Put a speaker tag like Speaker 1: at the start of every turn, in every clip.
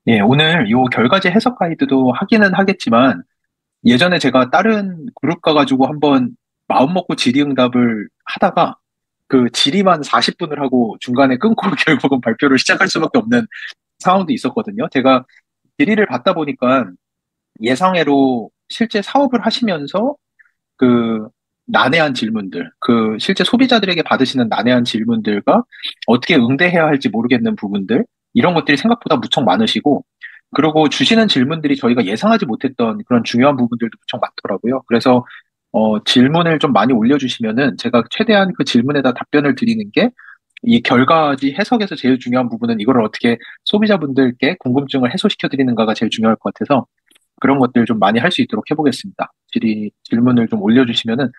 Speaker 1: 예, 오늘 요 결과지 해석 가이드도 하기는 하겠지만, 예전에 제가 다른 그룹 가가지고 한번 마음 먹고 질의응답을 하다가, 그 질의만 40분을 하고 중간에 끊고 결국은 발표를 시작할 수밖에 없는 상황도 있었거든요. 제가 질의를 받다 보니까 예상외로 실제 사업을 하시면서 그 난해한 질문들, 그 실제 소비자들에게 받으시는 난해한 질문들과 어떻게 응대해야 할지 모르겠는 부분들, 이런 것들이 생각보다 무척 많으시고, 그리고 주시는 질문들이 저희가 예상하지 못했던 그런 중요한 부분들도 무척 많더라고요. 그래서 질문을 좀 많이 올려주시면은 제가 최대한 그 질문에다 답변을 드리는 게 이 결과지 해석에서 제일 중요한 부분은 이걸 어떻게 소비자분들께 궁금증을 해소시켜 드리는가가 제일 중요할 것 같아서 그런 것들 좀 많이 할 수 있도록 해보겠습니다. 질문을 좀 올려주시면은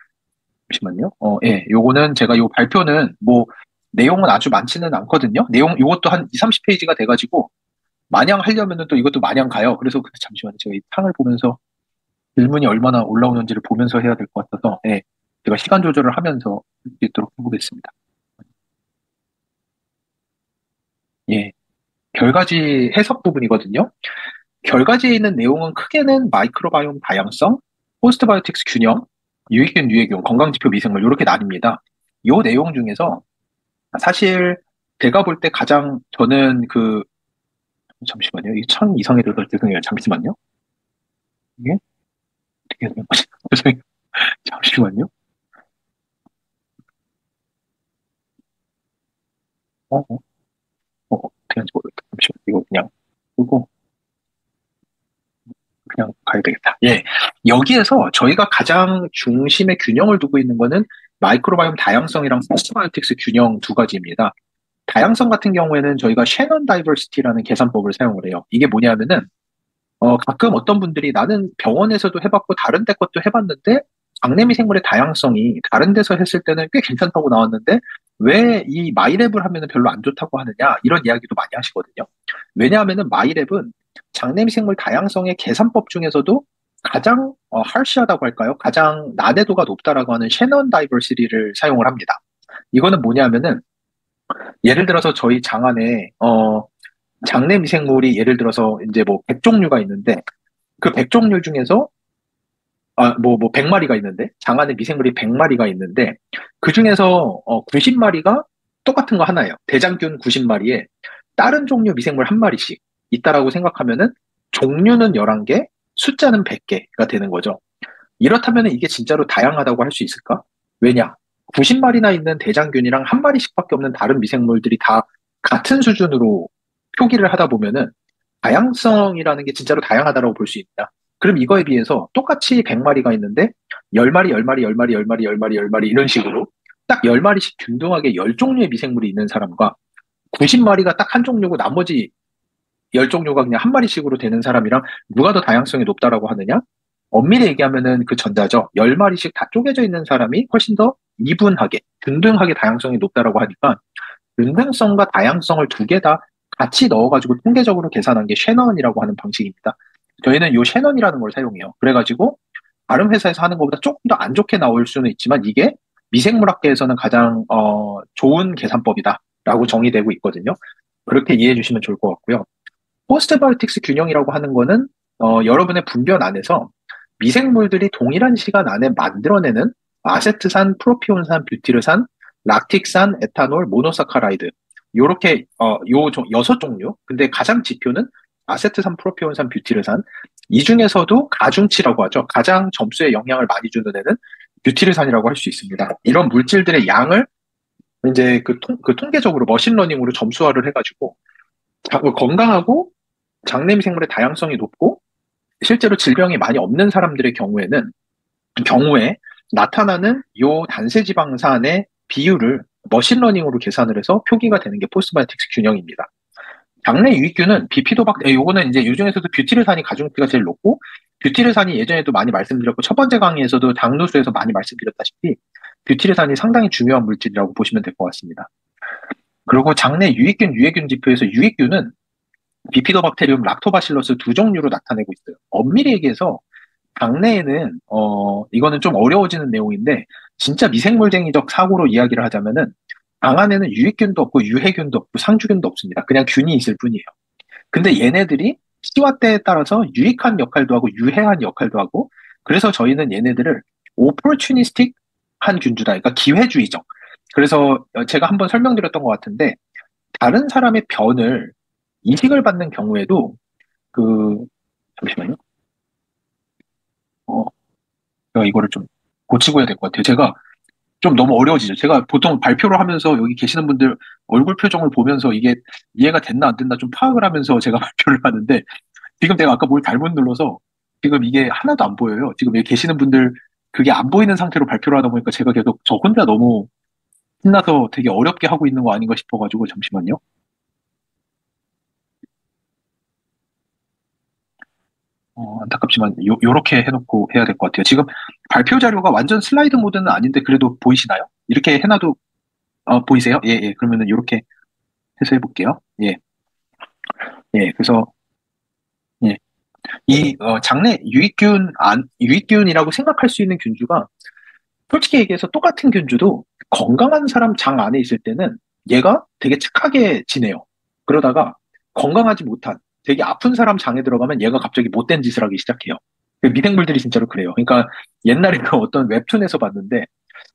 Speaker 1: 잠시만요. 예, 요거는 제가 요 발표는 뭐 내용은 아주 많지는 않거든요. 내용 요것도 한 2, 30페이지가 돼가지고 마냥 하려면은 또 이것도 마냥 가요. 그래서 잠시만요. 제가 이 창을 보면서 질문이 얼마나 올라오는지를 보면서 해야 될 것 같아서 예, 제가 시간 조절을 하면서 할 수 있도록 해보겠습니다. 예, 결과지 해석 부분이거든요. 결과지에 있는 내용은 크게는 마이크로바이옴 다양성, 포스트바이오틱스 균형, 유익균, 유해균, 건강지표 미생물 이렇게 나뉩니다. 요 내용 중에서 사실 제가 볼 때 가장 저는 잠시만요. 이게 참 이상해서 죄송해요. 잠시만요. 이게 어떻게 해야 되는 거지? 죄송해요. 잠시만요. 어, 어, 어떻게 하는지 모르겠다. 잠시만요. 이거 그냥 끄고 그냥 가야 되겠다. 예. 여기에서 저희가 가장 중심의 균형을 두고 있는 거는 마이크로바이옴 다양성이랑 포스트바이오틱스 균형 두 가지입니다. 다양성 같은 경우에는 저희가 셰넌 다이버시티라는 계산법을 사용을 해요. 이게 뭐냐면은 가끔 어떤 분들이 나는 병원에서도 해봤고 다른 데 것도 해봤는데 장내미생물의 다양성이 다른 데서 했을 때는 꽤 괜찮다고 나왔는데 왜 이 마이랩을 하면은 별로 안 좋다고 하느냐 이런 이야기도 많이 하시거든요. 왜냐하면은 마이랩은 장내미생물 다양성의 계산법 중에서도 가장 harsh하다고 할까요? 가장 난해도가 높다라고 하는 셰넌 다이버시티를 사용을 합니다. 이거는 뭐냐면은 예를 들어서 저희 장 안에 장내 미생물이 예를 들어서 이제 뭐 100종류가 있는데 그 100종류 중에서 100마리가 있는데 장 안에 미생물이 100마리가 있는데 그 중에서 90마리가 똑같은 거 하나예요. 대장균 90마리에 다른 종류 미생물 한 마리씩 있다라고 생각하면은 종류는 11개, 숫자는 100개가 되는 거죠. 이렇다면 이게 진짜로 다양하다고 할 수 있을까? 왜냐? 90마리나 있는 대장균이랑 한 마리씩밖에 없는 다른 미생물들이 다 같은 수준으로 표기를 하다 보면은 다양성이라는 게 진짜로 다양하다고 볼 수 있다. 그럼 이거에 비해서 똑같이 100마리가 있는데 10마리, 10마리, 10마리, 10마리, 10마리, 10마리 이런 식으로 딱 10마리씩 균등하게 10종류의 미생물이 있는 사람과 90마리가 딱 한 종류고 나머지 10종류가 그냥 한 마리씩으로 되는 사람이랑 누가 더 다양성이 높다라고 하느냐? 엄밀히 얘기하면은 그 전자죠. 10마리씩 다 쪼개져 있는 사람이 훨씬 더 이분하게, 균등하게 다양성이 높다라고 하니까 균등성과 다양성을 두 개 다 같이 넣어가지고 통계적으로 계산한 게 셰넌이라고 하는 방식입니다. 저희는 요 셰넌이라는 걸 사용해요. 그래가지고 다른 회사에서 하는 것보다 조금 더 안 좋게 나올 수는 있지만 이게 미생물학계에서는 가장 좋은 계산법이다라고 정의되고 있거든요. 그렇게 이해해 주시면 좋을 것 같고요. 포스트바이오틱스 균형이라고 하는 거는 여러분의 분변 안에서 미생물들이 동일한 시간 안에 만들어내는 아세트산, 프로피온산, 뷰티르산, 락틱산, 에탄올, 모노사카라이드 요렇게 여섯 종류. 근데 가장 지표는 아세트산, 프로피온산, 뷰티르산. 이 중에서도 가중치라고 하죠. 가장 점수에 영향을 많이 주는 애는 뷰티르산이라고 할 수 있습니다. 이런 물질들의 양을 이제 그 통계적으로 머신러닝으로 점수화를 해가지고 건강하고 장내 미생물의 다양성이 높고 실제로 질병이 많이 없는 사람들의 경우에 나타나는 요 단세지방산의 비율을 머신러닝으로 계산을 해서 표기가 되는 게 포스트바이오틱스 균형입니다. 장내 유익균은 요거는 이제 요 중에서도 뷰티르산이 가중치가 제일 높고 뷰티르산이 예전에도 많이 말씀드렸고 첫 번째 강의에서도 당누수에서 많이 말씀드렸다시피 뷰티르산이 상당히 중요한 물질이라고 보시면 될 것 같습니다. 그리고 장내 유익균, 유해균 지표에서 유익균은 비피도박테리움, 락토바실러스 두 종류로 나타내고 있어요. 엄밀히 얘기해서 장내에는 이거는 좀 어려워지는 내용인데 진짜 미생물쟁이적 사고로 이야기를 하자면은 장 안에는 유익균도 없고 유해균도 없고 상주균도 없습니다. 그냥 균이 있을 뿐이에요. 근데 얘네들이 시와 때에 따라서 유익한 역할도 하고 유해한 역할도 하고 그래서 저희는 얘네들을 opportunistic 한 균주다. 그러니까 기회주의적. 그래서 제가 한번 설명드렸던 것 같은데 다른 사람의 변을 이식을 받는 경우에도 그 잠시만요. 어, 제가 이거를 좀 고치고 해야 될 것 같아요. 제가 좀 너무 어려워지죠. 제가 보통 발표를 하면서 여기 계시는 분들 얼굴 표정을 보면서 이게 이해가 됐나 안 됐나 좀 파악을 하면서 제가 발표를 하는데 지금 내가 아까 뭘 잘못 눌러서 지금 이게 하나도 안 보여요. 지금 여기 계시는 분들 그게 안 보이는 상태로 발표를 하다 보니까 제가 계속 저 혼자 너무 신나서 되게 어렵게 하고 있는 거 아닌가 싶어가지고 잠시만요. 안타깝지만 요렇게 해놓고 해야 될 것 같아요. 지금 발표 자료가 완전 슬라이드 모드는 아닌데 그래도 보이시나요? 이렇게 해놔도 보이세요? 예, 예. 그러면은 요렇게 해서 해볼게요. 예, 예. 그래서 예. 이 장내 유익균이라고 생각할 수 있는 균주가 솔직히 얘기해서 똑같은 균주도 건강한 사람 장 안에 있을 때는 얘가 되게 착하게 지내요. 그러다가 건강하지 못한 되게 아픈 사람 장에 들어가면 얘가 갑자기 못된 짓을 하기 시작해요. 그 미생물들이 진짜로 그래요. 그러니까 옛날에 그 어떤 웹툰에서 봤는데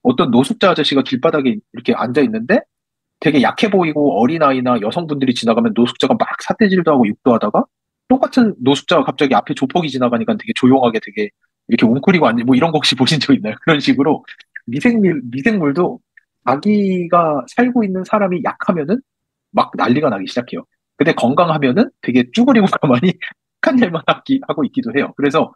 Speaker 1: 어떤 노숙자 아저씨가 길바닥에 이렇게 앉아 있는데 되게 약해 보이고 어린아이나 여성분들이 지나가면 노숙자가 막 삿대질도 하고 욕도 하다가 똑같은 노숙자가 갑자기 앞에 조폭이 지나가니까 되게 조용하게 되게 이렇게 웅크리고 앉는 뭐 이런 거 혹시 보신 적 있나요? 그런 식으로 미생물도 자기가 살고 있는 사람이 약하면은 막 난리가 나기 시작해요. 근데 건강하면은 되게 쭈그리고 가만히 착한 일만 하고 있기도 해요. 그래서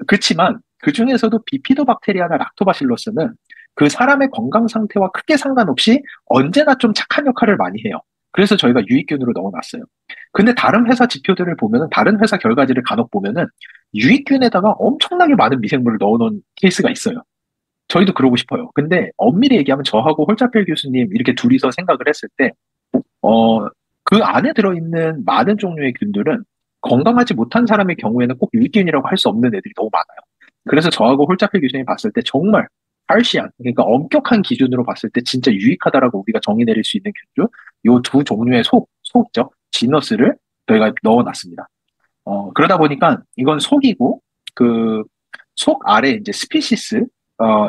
Speaker 1: 그렇지만 그 중에서도 비피도박테리아나 락토바실러스는 그 사람의 건강 상태와 크게 상관없이 언제나 좀 착한 역할을 많이 해요. 그래서 저희가 유익균으로 넣어놨어요. 근데 다른 회사 지표들을 보면은, 다른 회사 결과지를 간혹 보면은, 유익균에다가 엄청나게 많은 미생물을 넣어놓은 케이스가 있어요. 저희도 그러고 싶어요. 근데 엄밀히 얘기하면 저하고 홀짜필 교수님 이렇게 둘이서 생각을 했을 때, 어, 그 안에 들어있는 많은 종류의 균들은 건강하지 못한 사람의 경우에는 꼭 유익균이라고 할 수 없는 애들이 너무 많아요. 그래서 저하고 홀짜필 교수님이 봤을 때 정말 할시한, 그러니까 엄격한 기준으로 봤을 때 진짜 유익하다라고 우리가 정의 내릴 수 있는 균주, 요 두 종류의 속죠. 지너스를 저희가 넣어놨습니다. 그러다 보니까 이건 속이고, 그, 속 아래 이제 스피시스,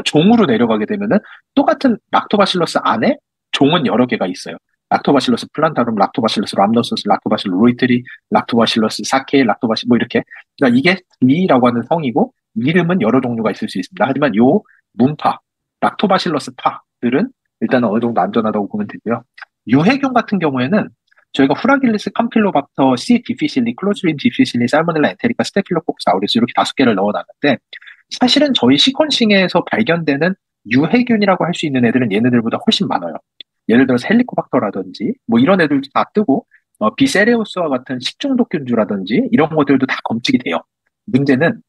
Speaker 1: 종으로 내려가게 되면은 똑같은 락토바실러스 안에 종은 여러 개가 있어요. 락토바실러스 플란타rum, 락토바실러스 람노소스, 락토바실러스 로이트리, 락토바실러스 사케, 뭐 이렇게. 그러니까 이게 D라고 하는 성이고, 이름은 여러 종류가 있을 수 있습니다. 하지만 요 문파, 락토바실러스 파들은 일단은 어느 정도 안전하다고 보면 되고요. 유해균 같은 경우에는 저희가 후라길리스, 캄필로박터, C. 디피실리, 클로즈린 디피실리, 살모넬라 엔테리카, 스테필로코쿠스 아우레스 이렇게 5개를 넣어놨는데 사실은 저희 시퀀싱에서 발견되는 유해균이라고 할 수 있는 애들은 얘네들보다 훨씬 많아요. 예를 들어서 헬리코박터라든지 뭐 이런 애들도 다 뜨고 비세레우스와 같은 식중독균주라든지 이런 것들도 다 검출이 돼요. 문제는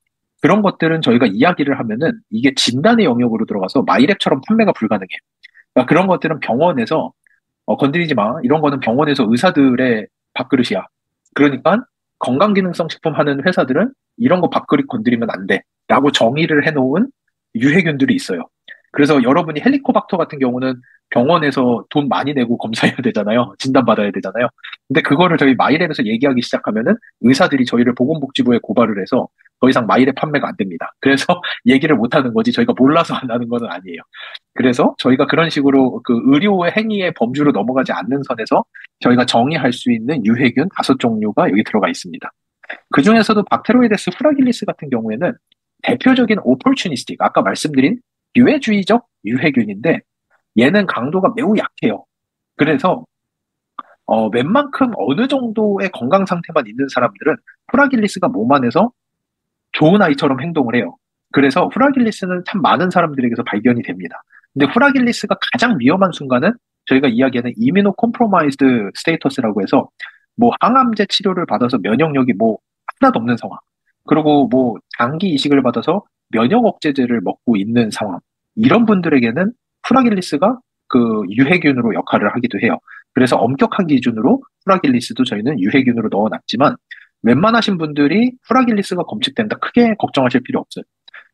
Speaker 1: 그런 것들은 저희가 이야기를 하면은 이게 진단의 영역으로 들어가서 마이랩처럼 판매가 불가능해요. 그러니까 그런 것들은 병원에서 건드리지 마. 이런 거는 병원에서 의사들의 밥그릇이야. 그러니까 건강기능성 식품 하는 회사들은 이런 거 밥그릇 건드리면 안 돼. 라고 정의를 해놓은 유해균들이 있어요. 그래서 여러분이 헬리코박터 같은 경우는 병원에서 돈 많이 내고 검사해야 되잖아요. 진단받아야 되잖아요. 근데 그거를 저희 마이랩에서 얘기하기 시작하면은 의사들이 저희를 보건복지부에 고발을 해서 더 이상 마이랩 판매가 안 됩니다. 그래서 얘기를 못 하는 거지 저희가 몰라서 안 하는 건 아니에요. 그래서 저희가 그런 식으로 그 의료의 행위의 범주로 넘어가지 않는 선에서 저희가 정의할 수 있는 유해균 5종류가 여기 들어가 있습니다. 그 중에서도 박테로이데스 후라길리스 같은 경우에는 대표적인 오포르추니스틱, 아까 말씀드린 기회주의적 유해균인데 얘는 강도가 매우 약해요. 그래서 웬만큼 어느 정도의 건강 상태만 있는 사람들은 후라길리스가 몸 안에서 좋은 아이처럼 행동을 해요. 그래서 후라길리스는 참 많은 사람들에게서 발견이 됩니다. 근데 후라길리스가 가장 위험한 순간은 저희가 이야기하는 이미노 콤프로마이즈드 스테이터스라고 해서 뭐 항암제 치료를 받아서 면역력이 뭐 하나도 없는 상황. 그리고 뭐 장기 이식을 받아서 면역 억제제를 먹고 있는 상황. 이런 분들에게는 후라길리스가 그 유해균으로 역할을 하기도 해요. 그래서 엄격한 기준으로 후라길리스도 저희는 유해균으로 넣어놨지만 웬만하신 분들이 후라길리스가 검출된다. 크게 걱정하실 필요 없어요.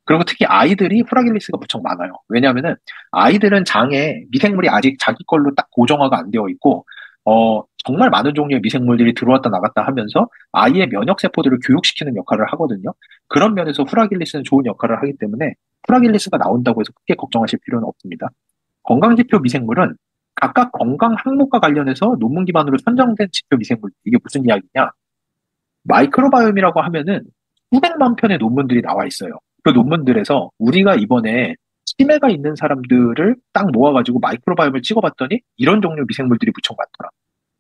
Speaker 1: 그리고 특히 아이들이 후라길리스가 무척 많아요. 왜냐하면은 아이들은 장에 미생물이 아직 자기 걸로 딱 고정화가 안 되어 있고, 정말 많은 종류의 미생물들이 들어왔다 나갔다 하면서 아이의 면역 세포들을 교육시키는 역할을 하거든요. 그런 면에서 후라길리스는 좋은 역할을 하기 때문에 후라길리스가 나온다고 해서 크게 걱정하실 필요는 없습니다. 건강지표 미생물은 각각 건강 항목과 관련해서 논문 기반으로 선정된 지표 미생물, 이게 무슨 이야기냐? 마이크로바이옴이라고 하면은 수백만 편의 논문들이 나와 있어요. 그 논문들에서 우리가 이번에 치매가 있는 사람들을 딱 모아가지고 마이크로바이옴을 찍어봤더니 이런 종류 미생물들이 무척 많더라.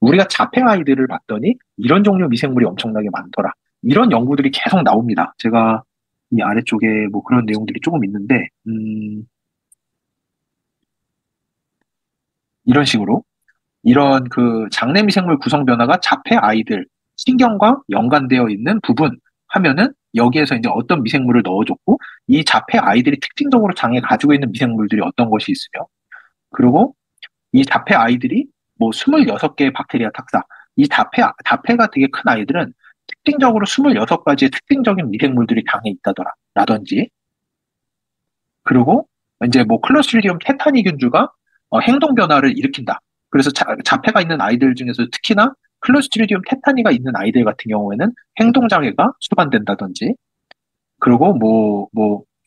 Speaker 1: 우리가 자폐 아이들을 봤더니 이런 종류 미생물이 엄청나게 많더라. 이런 연구들이 계속 나옵니다. 제가 이 아래쪽에 뭐 그런 내용들이 조금 있는데, 이런 식으로 이런 그 장내 미생물 구성 변화가 자폐 아이들 신경과 연관되어 있는 부분 하면은 여기에서 이제 어떤 미생물을 넣어줬고 이 자폐 아이들이 특징적으로 장에 가지고 있는 미생물들이 어떤 것이 있으며 그리고 이 자폐 아이들이 뭐 26개의 박테리아 탁사 이 자폐가 되게 큰 아이들은 특징적으로 26가지의 특징적인 미생물들이 장에 있다더라 라든지 그리고 이제 뭐 클로스트리디움 테타니균주가 행동 변화를 일으킨다. 그래서 자폐가 있는 아이들 중에서 특히나 클로스트리디움 테타니가 있는 아이들 같은 경우에는 행동 장애가 수반된다든지 그리고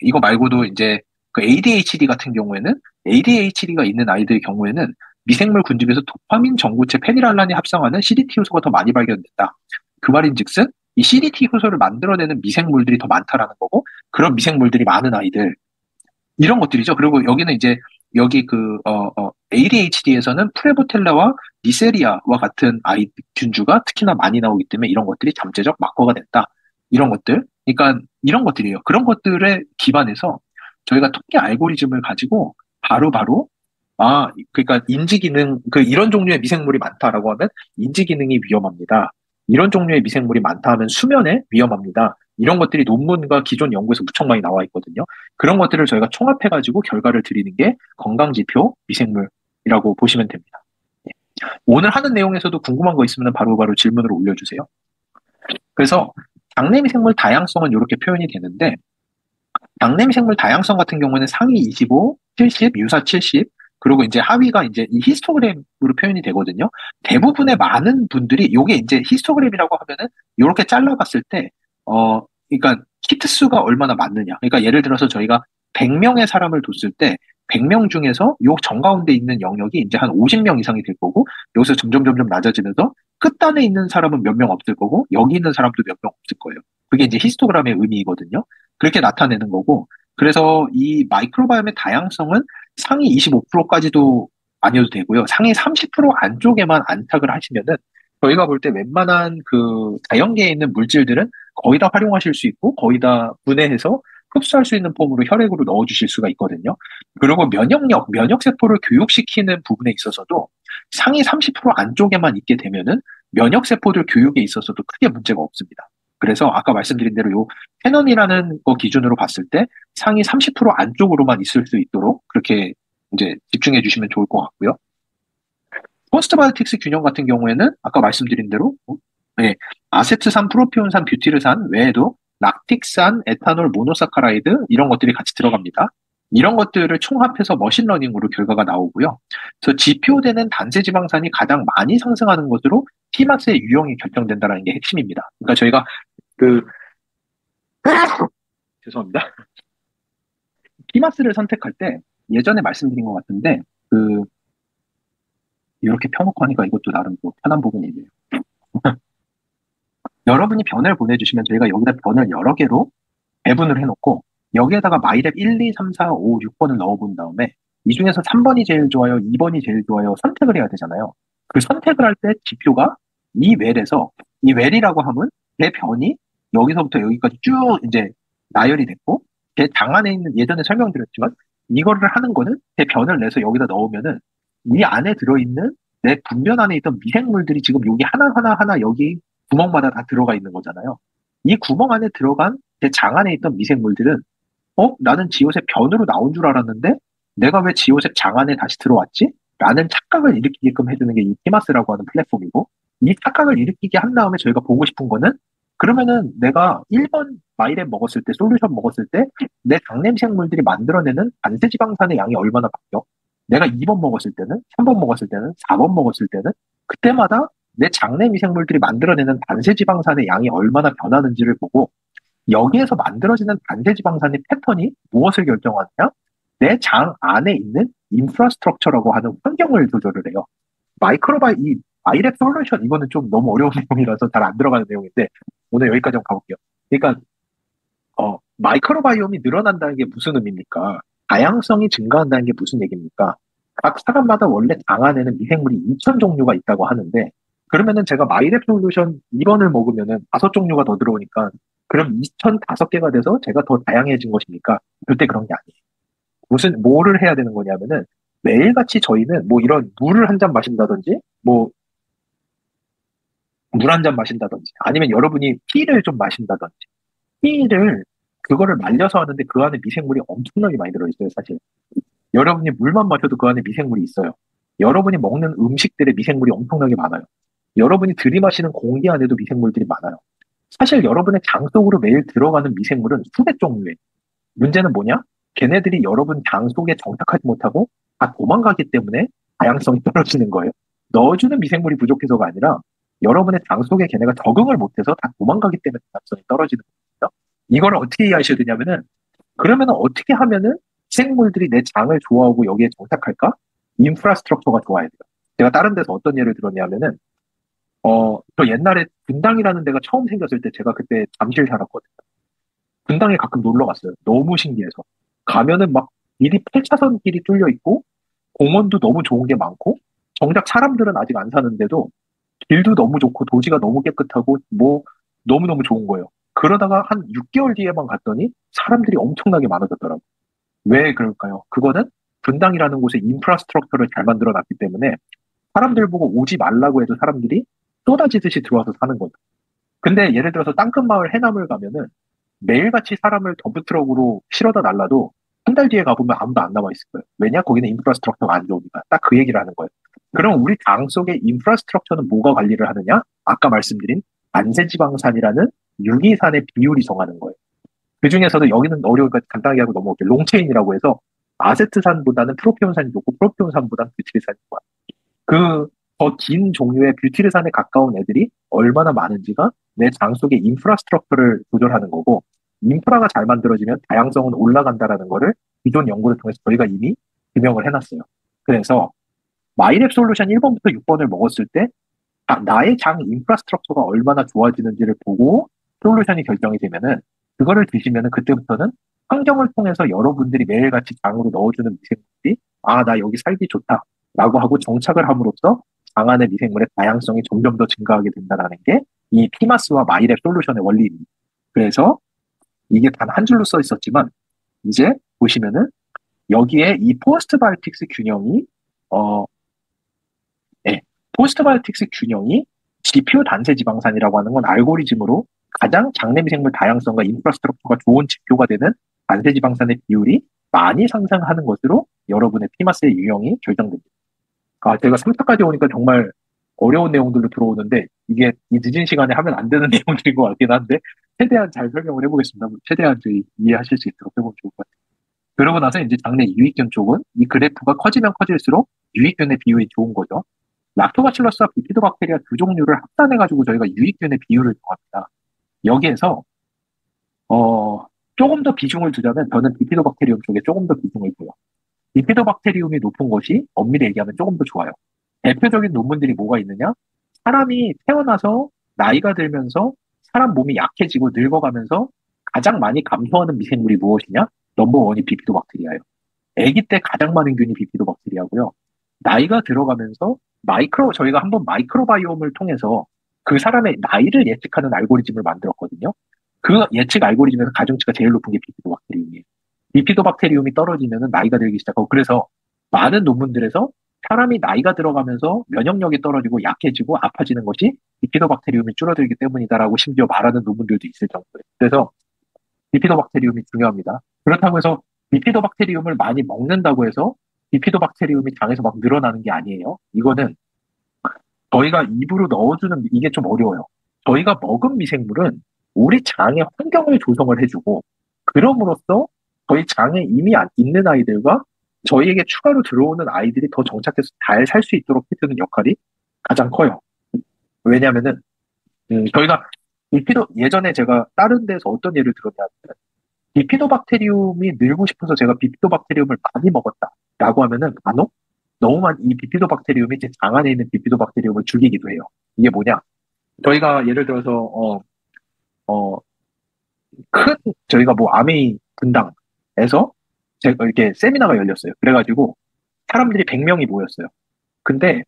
Speaker 1: 이거 말고도 이제 그 ADHD 같은 경우에는 ADHD가 있는 아이들의 경우에는 미생물 군집에서 도파민 전구체 페니랄란이 합성하는 CDT 효소가 더 많이 발견된다. 그 말인즉슨 이 CDT 효소를 만들어내는 미생물들이 더 많다라는 거고 그런 미생물들이 많은 아이들 이런 것들이죠. 그리고 여기는 이제 여기 ADHD에서는 프레보텔라와 니세리아와 같은 아이 균주가 특히나 많이 나오기 때문에 이런 것들이 잠재적 마커가 됐다. 이런 것들. 그러니까 이런 것들이에요. 그런 것들에 기반해서 저희가 통계 알고리즘을 가지고 바로바로 그러니까 인지 기능, 이런 종류의 미생물이 많다라고 하면 인지 기능이 위험합니다. 이런 종류의 미생물이 많다 하면 수면에 위험합니다. 이런 것들이 논문과 기존 연구에서 무척 많이 나와 있거든요. 그런 것들을 저희가 총합해가지고 결과를 드리는 게 건강지표 미생물이라고 보시면 됩니다. 예. 오늘 하는 내용에서도 궁금한 거 있으면 바로바로 질문을 올려주세요. 그래서 장내 미생물 다양성은 이렇게 표현이 되는데, 장내 미생물 다양성 같은 경우는 상위 25, 70, 유사 70, 그리고 이제 하위가 이제 이 히스토그램으로 표현이 되거든요. 대부분의 많은 분들이 요게 이제 히스토그램이라고 하면은 이렇게 잘라봤을 때, 그러니까 히트 수가 얼마나 많느냐. 그러니까 예를 들어서 저희가 100명의 사람을 뒀을 때 100명 중에서 요 정가운데 있는 영역이 이제 한 50명 이상이 될 거고 여기서 점점 낮아지면서 끝단에 있는 사람은 몇 명 없을 거고 여기 있는 사람도 몇 명 없을 거예요. 그게 이제 히스토그램의 의미이거든요. 그렇게 나타내는 거고 그래서 이 마이크로바이옴의 다양성은 상위 25%까지도 아니어도 되고요. 상위 30% 안쪽에만 안착을 하시면은 저희가 볼 때 웬만한 그 자연계에 있는 물질들은 거의 다 활용하실 수 있고 거의 다 분해해서 흡수할 수 있는 폼으로 혈액으로 넣어주실 수가 있거든요. 그리고 면역력, 면역세포를 교육시키는 부분에 있어서도 상위 30% 안쪽에만 있게 되면은 면역세포들 교육에 있어서도 크게 문제가 없습니다. 그래서 아까 말씀드린 대로 요 캐논이라는 거 기준으로 봤을 때 상위 30% 안쪽으로만 있을 수 있도록 그렇게 이제 집중해 주시면 좋을 것 같고요. 포스트바이오틱스 균형 같은 경우에는 아까 말씀드린 대로 네, 아세트산, 프로피온산, 뷰티르산 외에도 락틱산, 에탄올, 모노사카라이드 이런 것들이 같이 들어갑니다. 이런 것들을 총합해서 머신러닝으로 결과가 나오고요. 그래서 지표되는 단세지방산이 가장 많이 상승하는 것으로 티마스의 유형이 결정된다는 게 핵심입니다. 그러니까 저희가 그 죄송합니다. 티마스를 선택할 때 예전에 말씀드린 것 같은데 이렇게 펴놓고 하니까 이것도 나름 또 편한 부분이에요. 여러분이 변을 보내주시면 저희가 여기다 변을 여러 개로 배분을 해놓고 여기에다가 마이랩 1, 2, 3, 4, 5, 6번을 넣어본 다음에 이 중에서 3번이 제일 좋아요, 2번이 제일 좋아요 선택을 해야 되잖아요. 그 선택을 할 때 지표가 이 웰에서 이 웰이라고 하면 제 변이 여기서부터 여기까지 쭉 이제 나열이 됐고 제 장 안에 있는 예전에 설명드렸지만 이거를 하는 거는 제 변을 내서 여기다 넣으면은 이 안에 들어있는 내 분변 안에 있던 미생물들이 지금 여기 하나 여기 구멍마다 다 들어가 있는 거잖아요. 이 구멍 안에 들어간 제 장 안에 있던 미생물들은 나는 지오셉 변으로 나온 줄 알았는데 내가 왜 지오셉 장 안에 다시 들어왔지? 라는 착각을 일으키게끔 해주는 게 이 티마스라고 하는 플랫폼이고 이 착각을 일으키게 한 다음에 저희가 보고 싶은 거는 그러면은 내가 1번 마이랩 먹었을 때 솔루션 먹었을 때 내 장내 미생물들이 만들어내는 단세지방산의 양이 얼마나 바뀌어? 내가 2번 먹었을 때는 3번 먹었을 때는 4번 먹었을 때는 그때마다 내 장내 미생물들이 만들어내는 단세지방산의 양이 얼마나 변하는지를 보고 여기에서 만들어지는 단세지방산의 패턴이 무엇을 결정하느냐? 내 장 안에 있는 인프라스트럭처라고 하는 환경을 조절을 해요. 이 아이랩 솔루션 이거는 좀 너무 어려운 내용이라서 잘 안 들어가는 내용인데 오늘 여기까지 한번 가볼게요. 그러니까 마이크로바이옴이 늘어난다는 게 무슨 의미입니까? 다양성이 증가한다는 게 무슨 얘기입니까? 각 사람마다 원래 장 안에는 미생물이 2천 종류가 있다고 하는데 그러면은 제가 마이랩 솔루션 2번을 먹으면은 5종류가 더 들어오니까 그럼 2,005개가 돼서 제가 더 다양해진 것입니까? 절대 그런 게 아니에요. 뭐를 해야 되는 거냐면은 매일같이 저희는 뭐 이런 물을 한 잔 마신다든지 뭐 물 한 잔 마신다든지 아니면 여러분이 티를 좀 마신다든지 티를 그거를 말려서 하는데 그 안에 미생물이 엄청나게 많이 들어있어요, 사실. 여러분이 물만 마셔도 그 안에 미생물이 있어요. 여러분이 먹는 음식들에 미생물이 엄청나게 많아요. 여러분이 들이마시는 공기 안에도 미생물들이 많아요. 사실 여러분의 장 속으로 매일 들어가는 미생물은 수백 종류예요. 문제는 뭐냐? 걔네들이 여러분 장 속에 정착하지 못하고 다 도망가기 때문에 다양성이 떨어지는 거예요. 넣어주는 미생물이 부족해서가 아니라 여러분의 장 속에 걔네가 적응을 못해서 다 도망가기 때문에 다양성이 떨어지는 거예요. 이걸 어떻게 이해하셔야 되냐면은 그러면 어떻게 하면은 생물들이 내 장을 좋아하고 여기에 정착할까? 인프라스트럭처가 좋아야 돼요. 제가 다른 데서 어떤 예를 들었냐면은 저 옛날에 분당이라는 데가 처음 생겼을 때 제가 그때 잠실 살았거든요. 분당에 가끔 놀러 갔어요. 너무 신기해서. 가면은 막 길이 8차선 길이 뚫려 있고 공원도 너무 좋은 게 많고 정작 사람들은 아직 안 사는데도 길도 너무 좋고 도시가 너무 깨끗하고 뭐 너무너무 좋은 거예요. 그러다가 한 6개월 뒤에만 갔더니 사람들이 엄청나게 많아졌더라고요. 왜 그럴까요? 그거는 분당이라는 곳에 인프라스트럭처를 잘 만들어 놨기 때문에 사람들 보고 오지 말라고 해도 사람들이 쏟아지듯이 들어와서 사는 거죠. 근데 예를 들어서 땅끝마을 해남을 가면은 매일같이 사람을 덤프트럭으로 실어다 날라도 한 달 뒤에 가보면 아무도 안 남아 있을 거예요. 왜냐? 거기는 인프라스트럭처가 안 좋으니까. 딱 그 얘기를 하는 거예요. 그럼 우리 장 속의 인프라스트럭처는 뭐가 관리를 하느냐? 아까 말씀드린 안세지방산이라는 유기산의 비율이 정하는 거예요. 그 중에서도 여기는 어려우니까 간단하게 하고 넘어올게요. 롱체인이라고 해서 아세트산보다는 프로피온산이 좋고 프로피온산보다는 뷰티르산이 좋아요. 그 더 긴 종류의 뷰티르산에 가까운 애들이 얼마나 많은지가 내 장 속의 인프라스트럭처를 조절하는 거고 인프라가 잘 만들어지면 다양성은 올라간다라는 거를 기존 연구를 통해서 저희가 이미 증명을 해놨어요. 그래서 마이랩 솔루션 1번부터 6번을 먹었을 때 나의 장 인프라스트럭처가 얼마나 좋아지는지를 보고 솔루션이 결정이 되면은 그거를 드시면은 그때부터는 환경을 통해서 여러분들이 매일같이 장으로 넣어주는 미생물이 나 여기 살기 좋다라고 하고 정착을 함으로써 장 안의 미생물의 다양성이 점점 더 증가하게 된다는 게 이 피마스와 마이랩 솔루션의 원리입니다. 그래서 이게 단 한 줄로 써 있었지만 이제 보시면은 여기에 이 포스트바이오틱스 균형이 어, 네, 포스트바이오틱스 균형이 지표 단세 지방산이라고 하는 건 알고리즘으로 가장 장내 미생물 다양성과 인프라스트럭처가 좋은 지표가 되는 단세 지방산의 비율이 많이 상승하는 것으로 여러분의 피마스의 유형이 결정됩니다. 제가 3차까지 오니까 정말 어려운 내용들로 들어오는데 이게 이 늦은 시간에 하면 안 되는 내용들인 것 같긴 한데 최대한 잘 설명을 해보겠습니다. 최대한 저희 이해하실 수 있도록 해보면 좋을 것 같아요. 그러고 나서 이제 장내 유익균 쪽은 이 그래프가 커지면 커질수록 유익균의 비율이 좋은 거죠. 락토바실러스와 비피도박테리아 두 종류를 합산해가지고 저희가 유익균의 비율을 정합니다. 여기에서 조금 더 비중을 두자면 저는 비피도박테리움 쪽에 조금 더 비중을 둬요. 비피도박테리움이 높은 것이 엄밀히 얘기하면 조금 더 좋아요. 대표적인 논문들이 뭐가 있느냐? 사람이 태어나서 나이가 들면서 사람 몸이 약해지고 늙어가면서 가장 많이 감소하는 미생물이 무엇이냐? 넘버 원이 비피도박테리아예요. 아기 때 가장 많은 균이 비피도박테리아고요. 나이가 들어가면서 저희가 한번 마이크로바이옴을 통해서 그 사람의 나이를 예측하는 알고리즘을 만들었거든요. 그 예측 알고리즘에서 가중치가 제일 높은 게 비피도박테리움이에요. 비피도박테리움이 떨어지면 나이가 들기 시작하고 그래서 많은 논문들에서 사람이 나이가 들어가면서 면역력이 떨어지고 약해지고 아파지는 것이 비피도박테리움이 줄어들기 때문이다라고 심지어 말하는 논문들도 있을 정도예요. 그래서 비피도박테리움이 중요합니다. 그렇다고 해서 비피도박테리움을 많이 먹는다고 해서 비피도박테리움이 장에서 막 늘어나는 게 아니에요. 이거는 저희가 입으로 넣어주는 이게 좀 어려워요. 저희가 먹은 미생물은 우리 장의 환경을 조성을 해주고 그럼으로써 저희 장에 이미 있는 아이들과 저희에게 추가로 들어오는 아이들이 더 정착해서 잘 살 수 있도록 해주는 역할이 가장 커요. 왜냐면은, 저희가 예전에 제가 다른 데서 어떤 예를 들었냐면, 비피도박테리움이 늘고 싶어서 제가 비피도박테리움을 많이 먹었다라고 하면은 간혹 너무 많이 이 비피도박테리움이 제 장 안에 있는 비피도박테리움을 죽이기도 해요. 이게 뭐냐? 저희가 예를 들어서 어, 큰 저희가 뭐 아메이 분당에서 제가 이렇게 세미나가 열렸어요. 그래가지고 사람들이 100명이 모였어요. 근데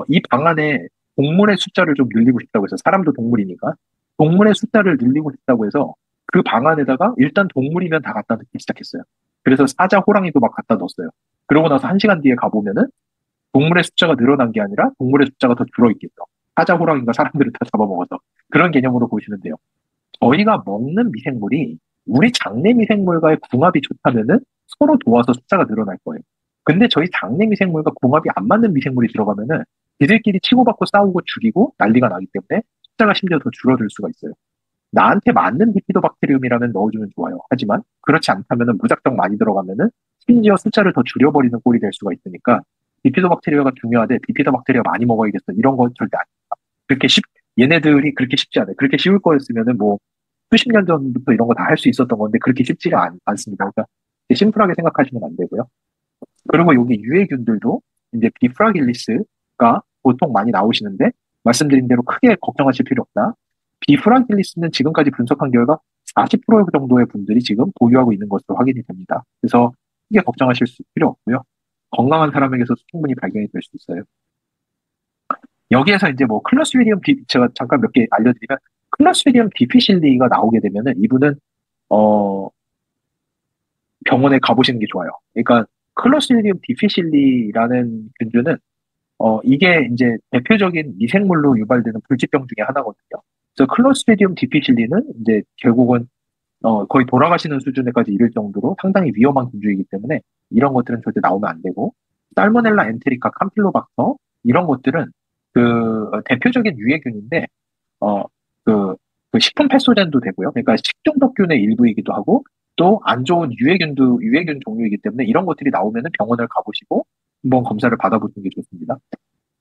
Speaker 1: 이 방 안에 동물의 숫자를 좀 늘리고 싶다고 해서 사람도 동물이니까 동물의 숫자를 늘리고 싶다고 해서 그 방 안에다가 일단 동물이면 다 갖다 넣기 시작했어요. 그래서 사자, 호랑이도 막 갖다 넣었어요. 그러고 나서 1시간 뒤에 가보면은 동물의 숫자가 늘어난 게 아니라 동물의 숫자가 더 줄어있겠죠. 사자, 호랑이가 사람들을 다 잡아먹어서 그런 개념으로 보시면 돼요. 저희가 먹는 미생물이 우리 장내 미생물과의 궁합이 좋다면은 서로 도와서 숫자가 늘어날 거예요. 근데 저희 장내 미생물과 궁합이 안 맞는 미생물이 들어가면은 걔들끼리 치고받고 싸우고 죽이고 난리가 나기 때문에 숫자가 심지어 더 줄어들 수가 있어요. 나한테 맞는 비피도박테리움이라면 넣어주면 좋아요. 하지만 그렇지 않다면은 무작정 많이 들어가면은 심지어 숫자를 더 줄여버리는 꼴이 될 수가 있으니까 비피도박테리아가 중요하대. 비피도박테리아 많이 먹어야겠어. 이런 건 절대 아니에요. 그렇게 얘네들이 그렇게 쉽지 않아요. 그렇게 쉬울 거였으면은 뭐 수십 년 전부터 이런 거 다 할 수 있었던 건데 그렇게 쉽지가 않습니다. 그러니까 심플하게 생각하시면 안 되고요. 그리고 여기 유해균들도 이제 비프라길리스가 보통 많이 나오시는데 말씀드린 대로 크게 걱정하실 필요 없다. 비프라길리스는 지금까지 분석한 결과 40% 정도의 분들이 지금 보유하고 있는 것으로 확인이 됩니다. 그래서 크게 걱정하실 필요 없고요. 건강한 사람에게서 충분히 발견이 될 수 있어요. 여기에서 이제 뭐 클로스트리디움 제가 잠깐 몇 개 알려드리면 클로스트리디움 디피실리가 나오게 되면은 이분은 어 병원에 가보시는 게 좋아요. 그러니까 클로스트리디움 디피실리라는 균주는 이게 이제 대표적인 미생물로 유발되는 불치병 중에 하나거든요. 그래서 클로스트리디움 디피실리는 이제 결국은 거의 돌아가시는 수준에까지 이를 정도로 상당히 위험한 균주이기 때문에 이런 것들은 절대 나오면 안 되고 살모넬라 엔테리카 캄필로박터 이런 것들은 그 대표적인 유해균인데 어, 그, 그 식품 패소젠도 되고요. 그러니까 식중독균의 일부이기도 하고 또 안 좋은 유해균 종류이기 때문에 이런 것들이 나오면은 병원을 가보시고 한번 검사를 받아보시는 게 좋습니다.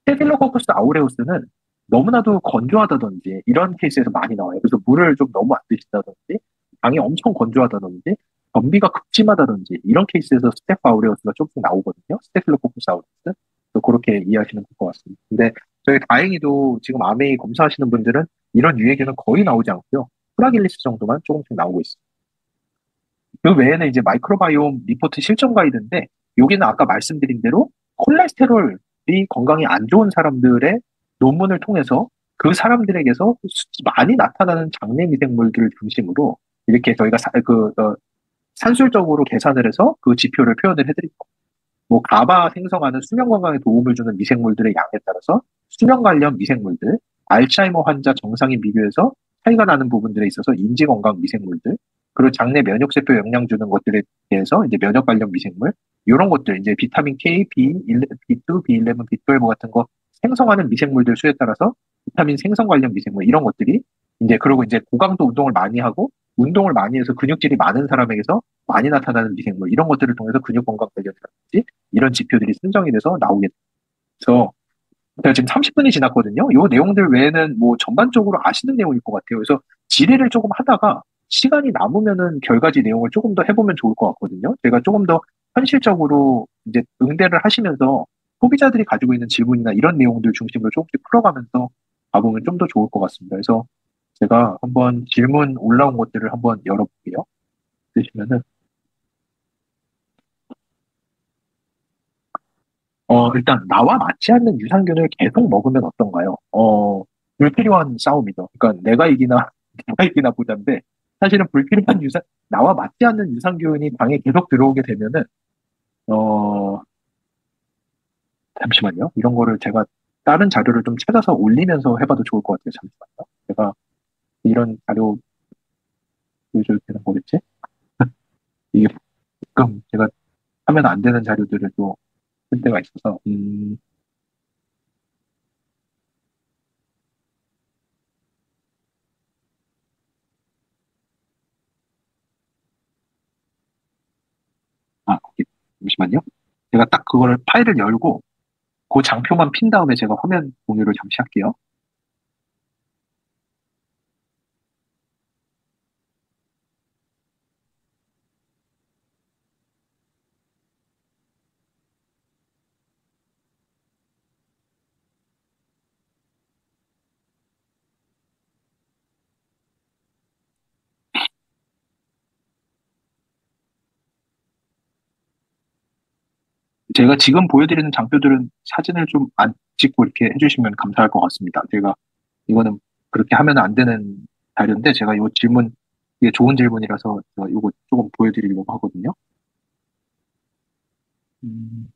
Speaker 1: 스테필로코커스 아우레우스는 너무나도 건조하다든지 이런 케이스에서 많이 나와요. 그래서 물을 좀 너무 안 드신다든지 방이 엄청 건조하다든지 변비가 극심하다든지 이런 케이스에서 스테프 아우레우스가 조금 나오거든요. 스테필로코커스 아우레우스. 그래서 그렇게 이해하시면 될 것 같습니다. 근데 저희 다행히도 지금 아메이 검사하시는 분들은 이런 유해균은 거의 나오지 않고요. 프라길리스 정도만 조금씩 나오고 있습니다. 그 외에는 이제 마이크로바이옴 리포트 실전 가이드인데 여기는 아까 말씀드린 대로 콜레스테롤이 건강이 안 좋은 사람들의 논문을 통해서 그 사람들에게서 많이 나타나는 장내 미생물들을 중심으로 이렇게 저희가 산술적으로 계산을 해서 그 지표를 표현을 해드립니다. 뭐 가바 생성하는 수면 건강에 도움을 주는 미생물들의 양에 따라서 수면 관련 미생물들, 알츠하이머 환자 정상인 비교해서 차이가 나는 부분들에 있어서 인지 건강 미생물들, 그리고 장내 면역세포 영향 주는 것들에 대해서 이제 면역 관련 미생물, 이런 것들 이제 비타민 K, B2, B11, B12 같은 거 생성하는 미생물들 수에 따라서 비타민 생성 관련 미생물 이런 것들이 이제 그리고 이제 고강도 운동을 많이 하고 운동을 많이 해서 근육질이 많은 사람에게서 많이 나타나는 미생물 이런 것들을 통해서 근육 건강 관련이라든지 이런 지표들이 선정이 돼서 나오게 돼서 제가 지금 30분이 지났거든요. 이 내용들 외에는 뭐 전반적으로 아시는 내용일 것 같아요. 그래서 질의를 조금 하다가 시간이 남으면은 결과지 내용을 조금 더 해보면 좋을 것 같거든요. 제가 조금 더 현실적으로 이제 응대를 하시면서 소비자들이 가지고 있는 질문이나 이런 내용들 중심으로 조금씩 풀어가면서 가보면 좀 더 좋을 것 같습니다. 그래서 제가 한번 질문 올라온 것들을 한번 열어볼게요. 되시면은 일단 나와 맞지 않는 유산균을 계속 먹으면 어떤가요? 불필요한 싸움이죠. 그러니까 내가 이기나 누가 이기나 보자인데 사실은 불필요한 나와 맞지 않는 유산균이 방에 계속 들어오게 되면은 어, 잠시만요. 이런 거를 제가 다른 자료를 좀 찾아서 올리면서 해봐도 좋을 것 같아요. 잠시만요. 제가 이런 자료 보여줘도 되는 거겠지? 이게 가끔 제가 하면 안 되는 자료들을 또 쓸 때가 있어서 오케이. 잠시만요. 제가 딱 그거를 파일을 열고 그 장표만 핀 다음에 제가 화면 공유를 잠시 할게요.
Speaker 2: 제가 지금 보여드리는 장표들은 사진을 좀 안 찍고 이렇게 해주시면 감사할 것 같습니다. 제가 이거는 그렇게 하면 안 되는 자료인데 제가 이 질문 이게 좋은 질문이라서 제가 이거 조금 보여드리려고 하거든요. 음,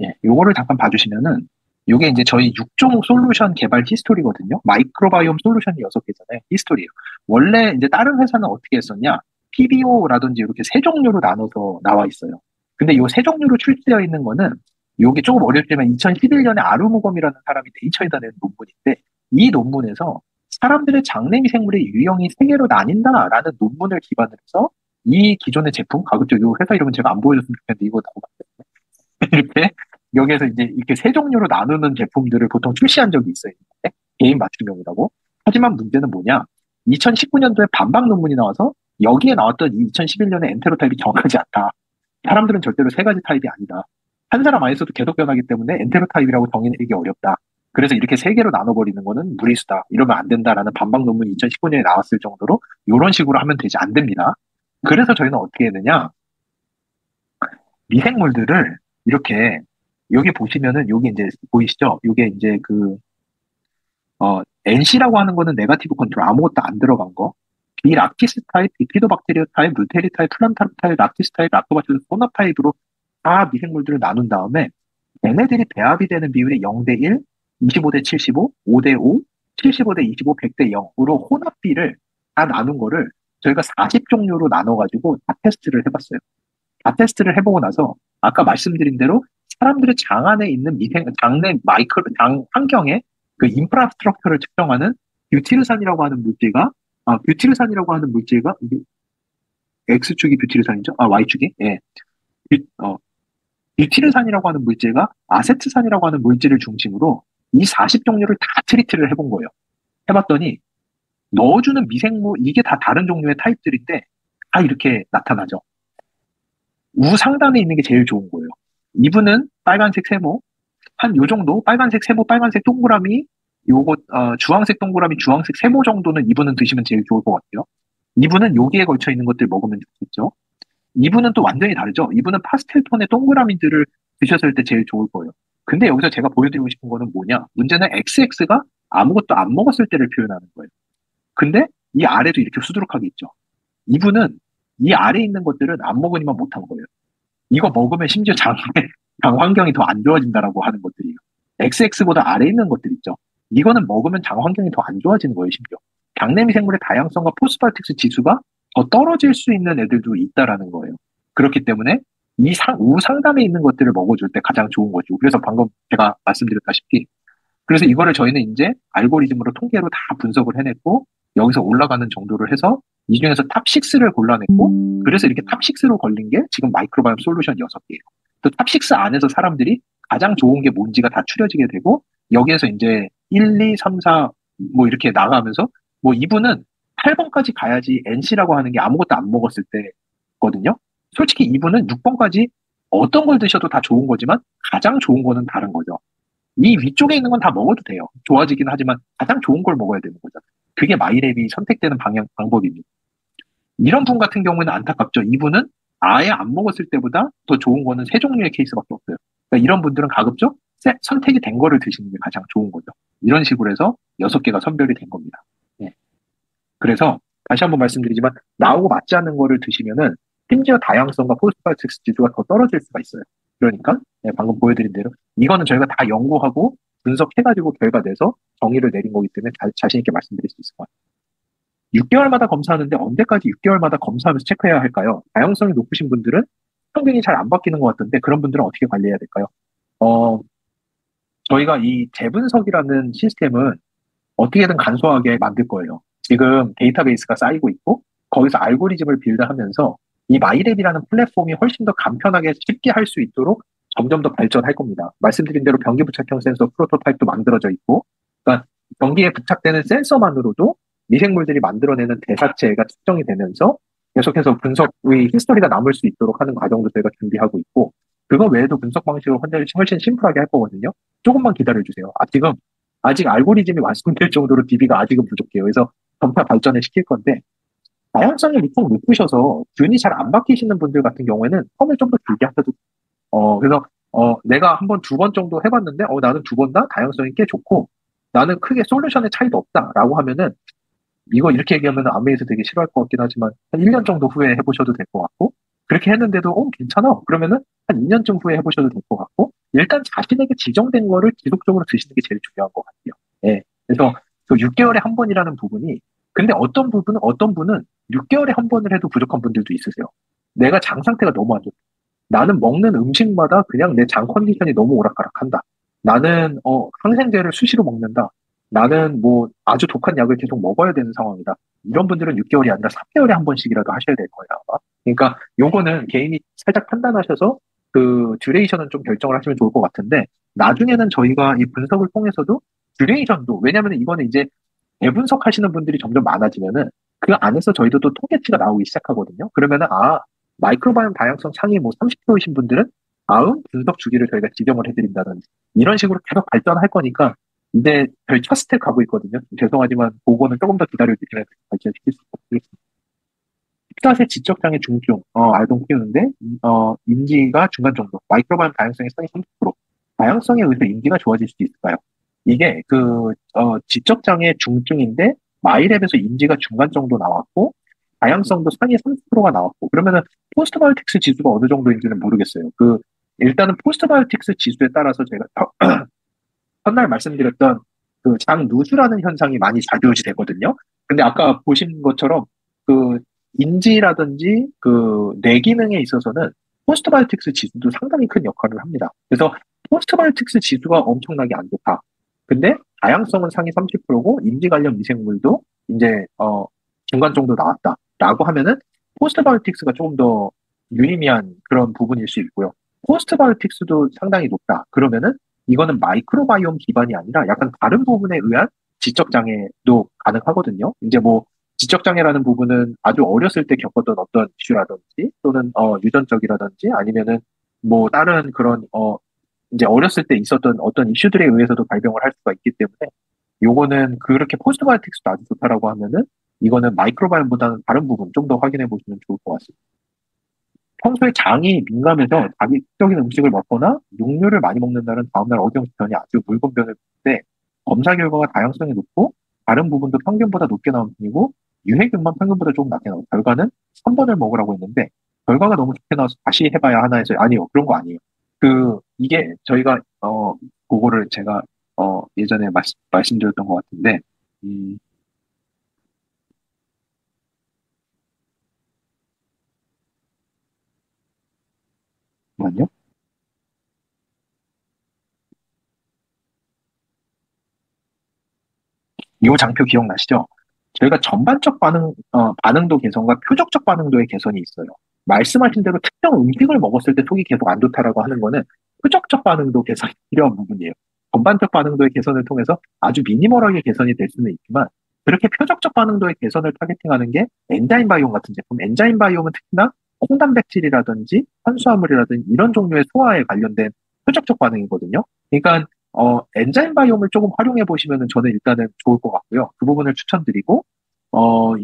Speaker 2: 예, 요거를 잠깐 봐주시면은 요게 이제 저희 6종 솔루션 개발 히스토리거든요. 마이크로바이옴 솔루션이 6개잖아요. 히스토리예요. 원래 이제 다른 회사는 어떻게 했었냐? PBO라든지 이렇게 세 종류로 나눠서 나와 있어요. 근데 요 세 종류로 출시되어 있는 거는 요게 조금 어렵지만 2011년에 아루무검이라는 사람이 네이처에다 낸 논문인데 이 논문에서 사람들의 장내 미생물의 유형이 세 개로 나뉜다라는 논문을 기반으로 해서 이 기존의 제품, 가급적 요 회사 이름은 제가 안 보여줬으면 좋겠는데 이거 너무 이렇게 여기에서 이제 이렇게 세 종류로 나누는 제품들을 보통 출시한 적이 있어요. 개인 맞춤형이라고. 하지만 문제는 뭐냐? 2019년도에 반박 논문이 나와서 여기에 나왔던 2011년에 엔테로 타입이 정확하지 않다. 사람들은 절대로 세 가지 타입이 아니다. 한 사람 안에서도 계속 변하기 때문에 엔테로 타입이라고 정의내기 어렵다. 그래서 이렇게 세 개로 나눠버리는 거는 무리수다. 이러면 안 된다라는 반박 논문이 2019년에 나왔을 정도로 이런 식으로 하면 되지 안 됩니다. 그래서 저희는 어떻게 했느냐? 미생물들을 이렇게 여기 보시면은 여기 이제 보이시죠? 이게 이제 NC라고 하는 거는 네가티브 컨트롤 아무것도 안 들어간 거. 비락티스 타입, 비피도박테리아 타입, 루테리 타입, 플란타르 타입, 락티스 타입, 락토바시스, 소납 타입으로 다 미생물들을 나눈 다음에 얘네들이 배합이 되는 비율이 0대 1, 25대 75, 5대 5, 75대 25, 100대 0으로 혼합비를 다 나눈 거를 저희가 40종류로 나눠가지고 다 테스트를 해봤어요. 다 테스트를 해보고 나서 아까 말씀드린 대로 사람들의 장 안에 있는 장내 장 환경의 그 인프라스트럭처를 측정하는 뷰티르산이라고 하는 물질과 뷰티르산이라고 하는 물질과 이게 X축이 뷰티르산이죠? Y축이? 예. 뷰티르산이라고 하는 물질과 아세트산이라고 하는 물질을 중심으로 이 40종류를 다 트리트를 해본 거예요. 해봤더니 넣어주는 미생물 이게 다 다른 종류의 타입들인데 다 이렇게 나타나죠. 우상단에 있는 게 제일 좋은 거예요. 이분은 빨간색 세모, 한 요 정도, 빨간색 세모, 빨간색 동그라미, 요거, 주황색 동그라미, 주황색 세모 정도는 이분은 드시면 제일 좋을 것 같아요. 이분은 여기에 걸쳐 있는 것들 먹으면 좋겠죠. 이분은 또 완전히 다르죠. 이분은 파스텔 톤의 동그라미들을 드셨을 때 제일 좋을 거예요. 근데 여기서 제가 보여드리고 싶은 거는 뭐냐? 문제는 XX가 아무것도 안 먹었을 때를 표현하는 거예요. 근데 이 아래도 이렇게 수두룩하게 있죠. 이분은 이 아래에 있는 것들은 안 먹으니만 못한 거예요. 이거 먹으면 심지어 장 환경이 더 안 좋아진다라고 하는 것들이에요. XX보다 아래에 있는 것들 있죠. 이거는 먹으면 장 환경이 더 안 좋아지는 거예요, 심지어. 장내 미생물의 다양성과 포스파틱스 지수가 더 떨어질 수 있는 애들도 있다라는 거예요. 그렇기 때문에 우상단에 있는 것들을 먹어줄 때 가장 좋은 거죠. 그래서 방금 제가 말씀드렸다시피 그래서 이거를 저희는 이제 알고리즘으로 통계로 다 분석을 해냈고 여기서 올라가는 정도를 해서 이 중에서 탑 6를 골라냈고 그래서 이렇게 탑 6로 걸린 게 지금 마이크로바이옴 솔루션 6개예요. 또 탑 6 안에서 사람들이 가장 좋은 게 뭔지가 다 추려지게 되고 여기에서 이제 1, 2, 3, 4 뭐 이렇게 나가면서 뭐 이분은 8번까지 가야지 NC라고 하는 게 아무것도 안 먹었을 때거든요. 솔직히 이분은 6번까지 어떤 걸 드셔도 다 좋은 거지만 가장 좋은 거는 다른 거죠. 이 위쪽에 있는 건 다 먹어도 돼요. 좋아지긴 하지만 가장 좋은 걸 먹어야 되는 거죠. 그게 마이랩이 선택되는 방법입니다. 이런 분 같은 경우는 안타깝죠. 이분은 아예 안 먹었을 때보다 더 좋은 거는 세 종류의 케이스밖에 없어요. 그러니까 이런 분들은 가급적 선택이 된 거를 드시는 게 가장 좋은 거죠. 이런 식으로 해서 6개가 선별이 된 겁니다. 예. 그래서 다시 한번 말씀드리지만 나오고 맞지 않는 거를 드시면은 심지어 다양성과 포스트바이오틱스 지수가 더 떨어질 수가 있어요. 그러니까 방금 보여드린 대로 이거는 저희가 다 연구하고 분석해가지고 결과 내서 정의를 내린 거기 때문에 자신 있게 말씀드릴 수 있을 것 같아요. 6개월마다 검사하는데 언제까지 6개월마다 검사하면서 체크해야 할까요? 다양성이 높으신 분들은 평균이 잘 안 바뀌는 것 같은데 그런 분들은 어떻게 관리해야 될까요? 어, 저희가 이 재분석이라는 시스템은 어떻게든 간소하게 만들 거예요. 지금 데이터베이스가 쌓이고 있고 거기서 알고리즘을 빌드하면서 이 마이랩이라는 플랫폼이 훨씬 더 간편하게 쉽게 할 수 있도록 점점 더 발전할 겁니다. 말씀드린 대로 변기 부착형 센서 프로토타입도 만들어져 있고, 그러니까 변기에 부착되는 센서만으로도 미생물들이 만들어내는 대사체가 측정이 되면서 계속해서 분석의 히스토리가 남을 수 있도록 하는 과정도 저희가 준비하고 있고, 그거 외에도 분석 방식을 훨씬 심플하게 할 거거든요. 조금만 기다려 주세요. 지금 아직 알고리즘이 완성될 정도로 DB가 아직은 부족해요. 그래서
Speaker 1: 점차 발전을 시킬 건데, 다양성이 보통 높으셔서 균이 잘 안 바뀌시는 분들 같은 경우에는 펌을 좀 더 길게 하셔도 그래서 내가 한 번, 두 번 정도 해봤는데 나는 두 번 다 다양성이 꽤 좋고 나는 크게 솔루션의 차이도 없다라고 하면은 이거 이렇게 얘기하면 아메이에서 되게 싫어할 것 같긴 하지만 한 1년 정도 후에 해보셔도 될 것 같고 그렇게 했는데도 괜찮아. 그러면은 한 2년쯤 후에 해보셔도 될 것 같고 일단 자신에게 지정된 거를 지속적으로 드시는 게 제일 중요한 것 같아요. 예. 그래서 그 6개월에 한 번이라는 부분이 근데 어떤 분은 6개월에 한 번을 해도 부족한 분들도 있으세요. 내가 장 상태가 너무 안 좋다. 나는 먹는 음식마다 그냥 내 장 컨디션이 너무 오락가락한다. 나는 항생제를 수시로 먹는다. 나는 뭐 아주 독한 약을 계속 먹어야 되는 상황이다. 이런 분들은 6개월이 아니라 3개월에 한 번씩이라도 하셔야 될 거예요, 아마. 그러니까 요거는 개인이 살짝 판단하셔서 그 듀레이션은 좀 결정을 하시면 좋을 것 같은데 나중에는 저희가 이 분석을 통해서도 듀레이션도 왜냐하면 이거는 이제 재분석하시는 분들이 점점 많아지면은 그 안에서 저희도 또 통계치가 나오기 시작하거든요. 그러면은 마이크로바이옴 다양성 상위 뭐 30%이신 분들은 다음 분석 주기를 저희가 지정을 해드린다든지 이런 식으로 계속 발전할 거니까 이제 저희 첫 스텝 가고 있거든요. 죄송하지만 그거는 조금 더 기다려 주시면 발전시킬 수 있겠습니다. 식사세 지적장애 중증, 아동 키우는데, 인지가 중간 정도, 마이크로바이옴 다양성이 상위 30%, 다양성에 의해서 인지가 좋아질 수 있을까요? 이게 지적장애 중증인데, 마이랩에서 인지가 중간 정도 나왔고, 다양성도 상위 30%가 나왔고, 그러면은 포스트바이오틱스 지수가 어느 정도인지는 모르겠어요. 일단은 포스트바이오틱스 지수에 따라서 제가 첫날 말씀드렸던 그 장누수라는 현상이 많이 좌지우지 되거든요. 근데 아까 보신 것처럼 그 인지라든지 그 뇌 기능에 있어서는 포스트바이오틱스 지수도 상당히 큰 역할을 합니다. 그래서 포스트바이오틱스 지수가 엄청나게 안 좋다. 근데 다양성은 상위 30%고 인지 관련 미생물도 이제 중간 정도 나왔다라고 하면은 포스트바이오틱스가 조금 더 유의미한 그런 부분일 수 있고요. 포스트바이오틱스도 상당히 높다. 그러면은 이거는 마이크로바이옴 기반이 아니라 약간 다른 부분에 의한 지적장애도 가능하거든요. 이제 뭐 지적장애라는 부분은 아주 어렸을 때 겪었던 어떤 이슈라든지 또는 유전적이라든지 아니면은 뭐 다른 그런 이제 어렸을 때 있었던 어떤 이슈들에 의해서도 발병을 할 수가 있기 때문에 요거는 그렇게 포스트바이오틱스도 아주 좋다라고 하면은 이거는 마이크로바이옴보다는 다른 부분 좀 더 확인해 보시면 좋을 것 같습니다. 평소에 장이 민감해서 자기적인 음식을 먹거나 육류를 많이 먹는다는 다음날 어경 변이 아주 묽은 변을 보는데 검사 결과가 다양성이 높고 다른 부분도 평균보다 높게 나온 편이고 유해균만 평균보다 조금 낮게 나온 결과는 3번을 먹으라고 했는데 결과가 너무 좋게 나와서 다시 해봐야 하나 해서 아니요 그런 거 아니에요. 이게 저희가 그거를 제가 예전에 말씀드렸던 것 같은데 음, 잠깐만요. 이 장표 기억나시죠? 저희가 전반적 반응도 개선과 표적적 반응도의 개선이 있어요. 말씀하신 대로 특정 음식을 먹었을 때 속이 계속 안 좋다라고 하는 거는 표적적 반응도 개선이 필요한 부분이에요. 전반적 반응도의 개선을 통해서 아주 미니멀하게 개선이 될 수는 있지만 그렇게 표적적 반응도의 개선을 타겟팅하는 게 엔자임 바이옴 같은 제품, 엔자임 바이옴은 특히나 콩단백질이라든지 탄수화물이라든지 이런 종류의 소화에 관련된 표적적 반응이거든요. 그러니까 엔자임 바이옴을 조금 활용해 보시면 저는 일단은 좋을 것 같고요. 그 부분을 추천드리고,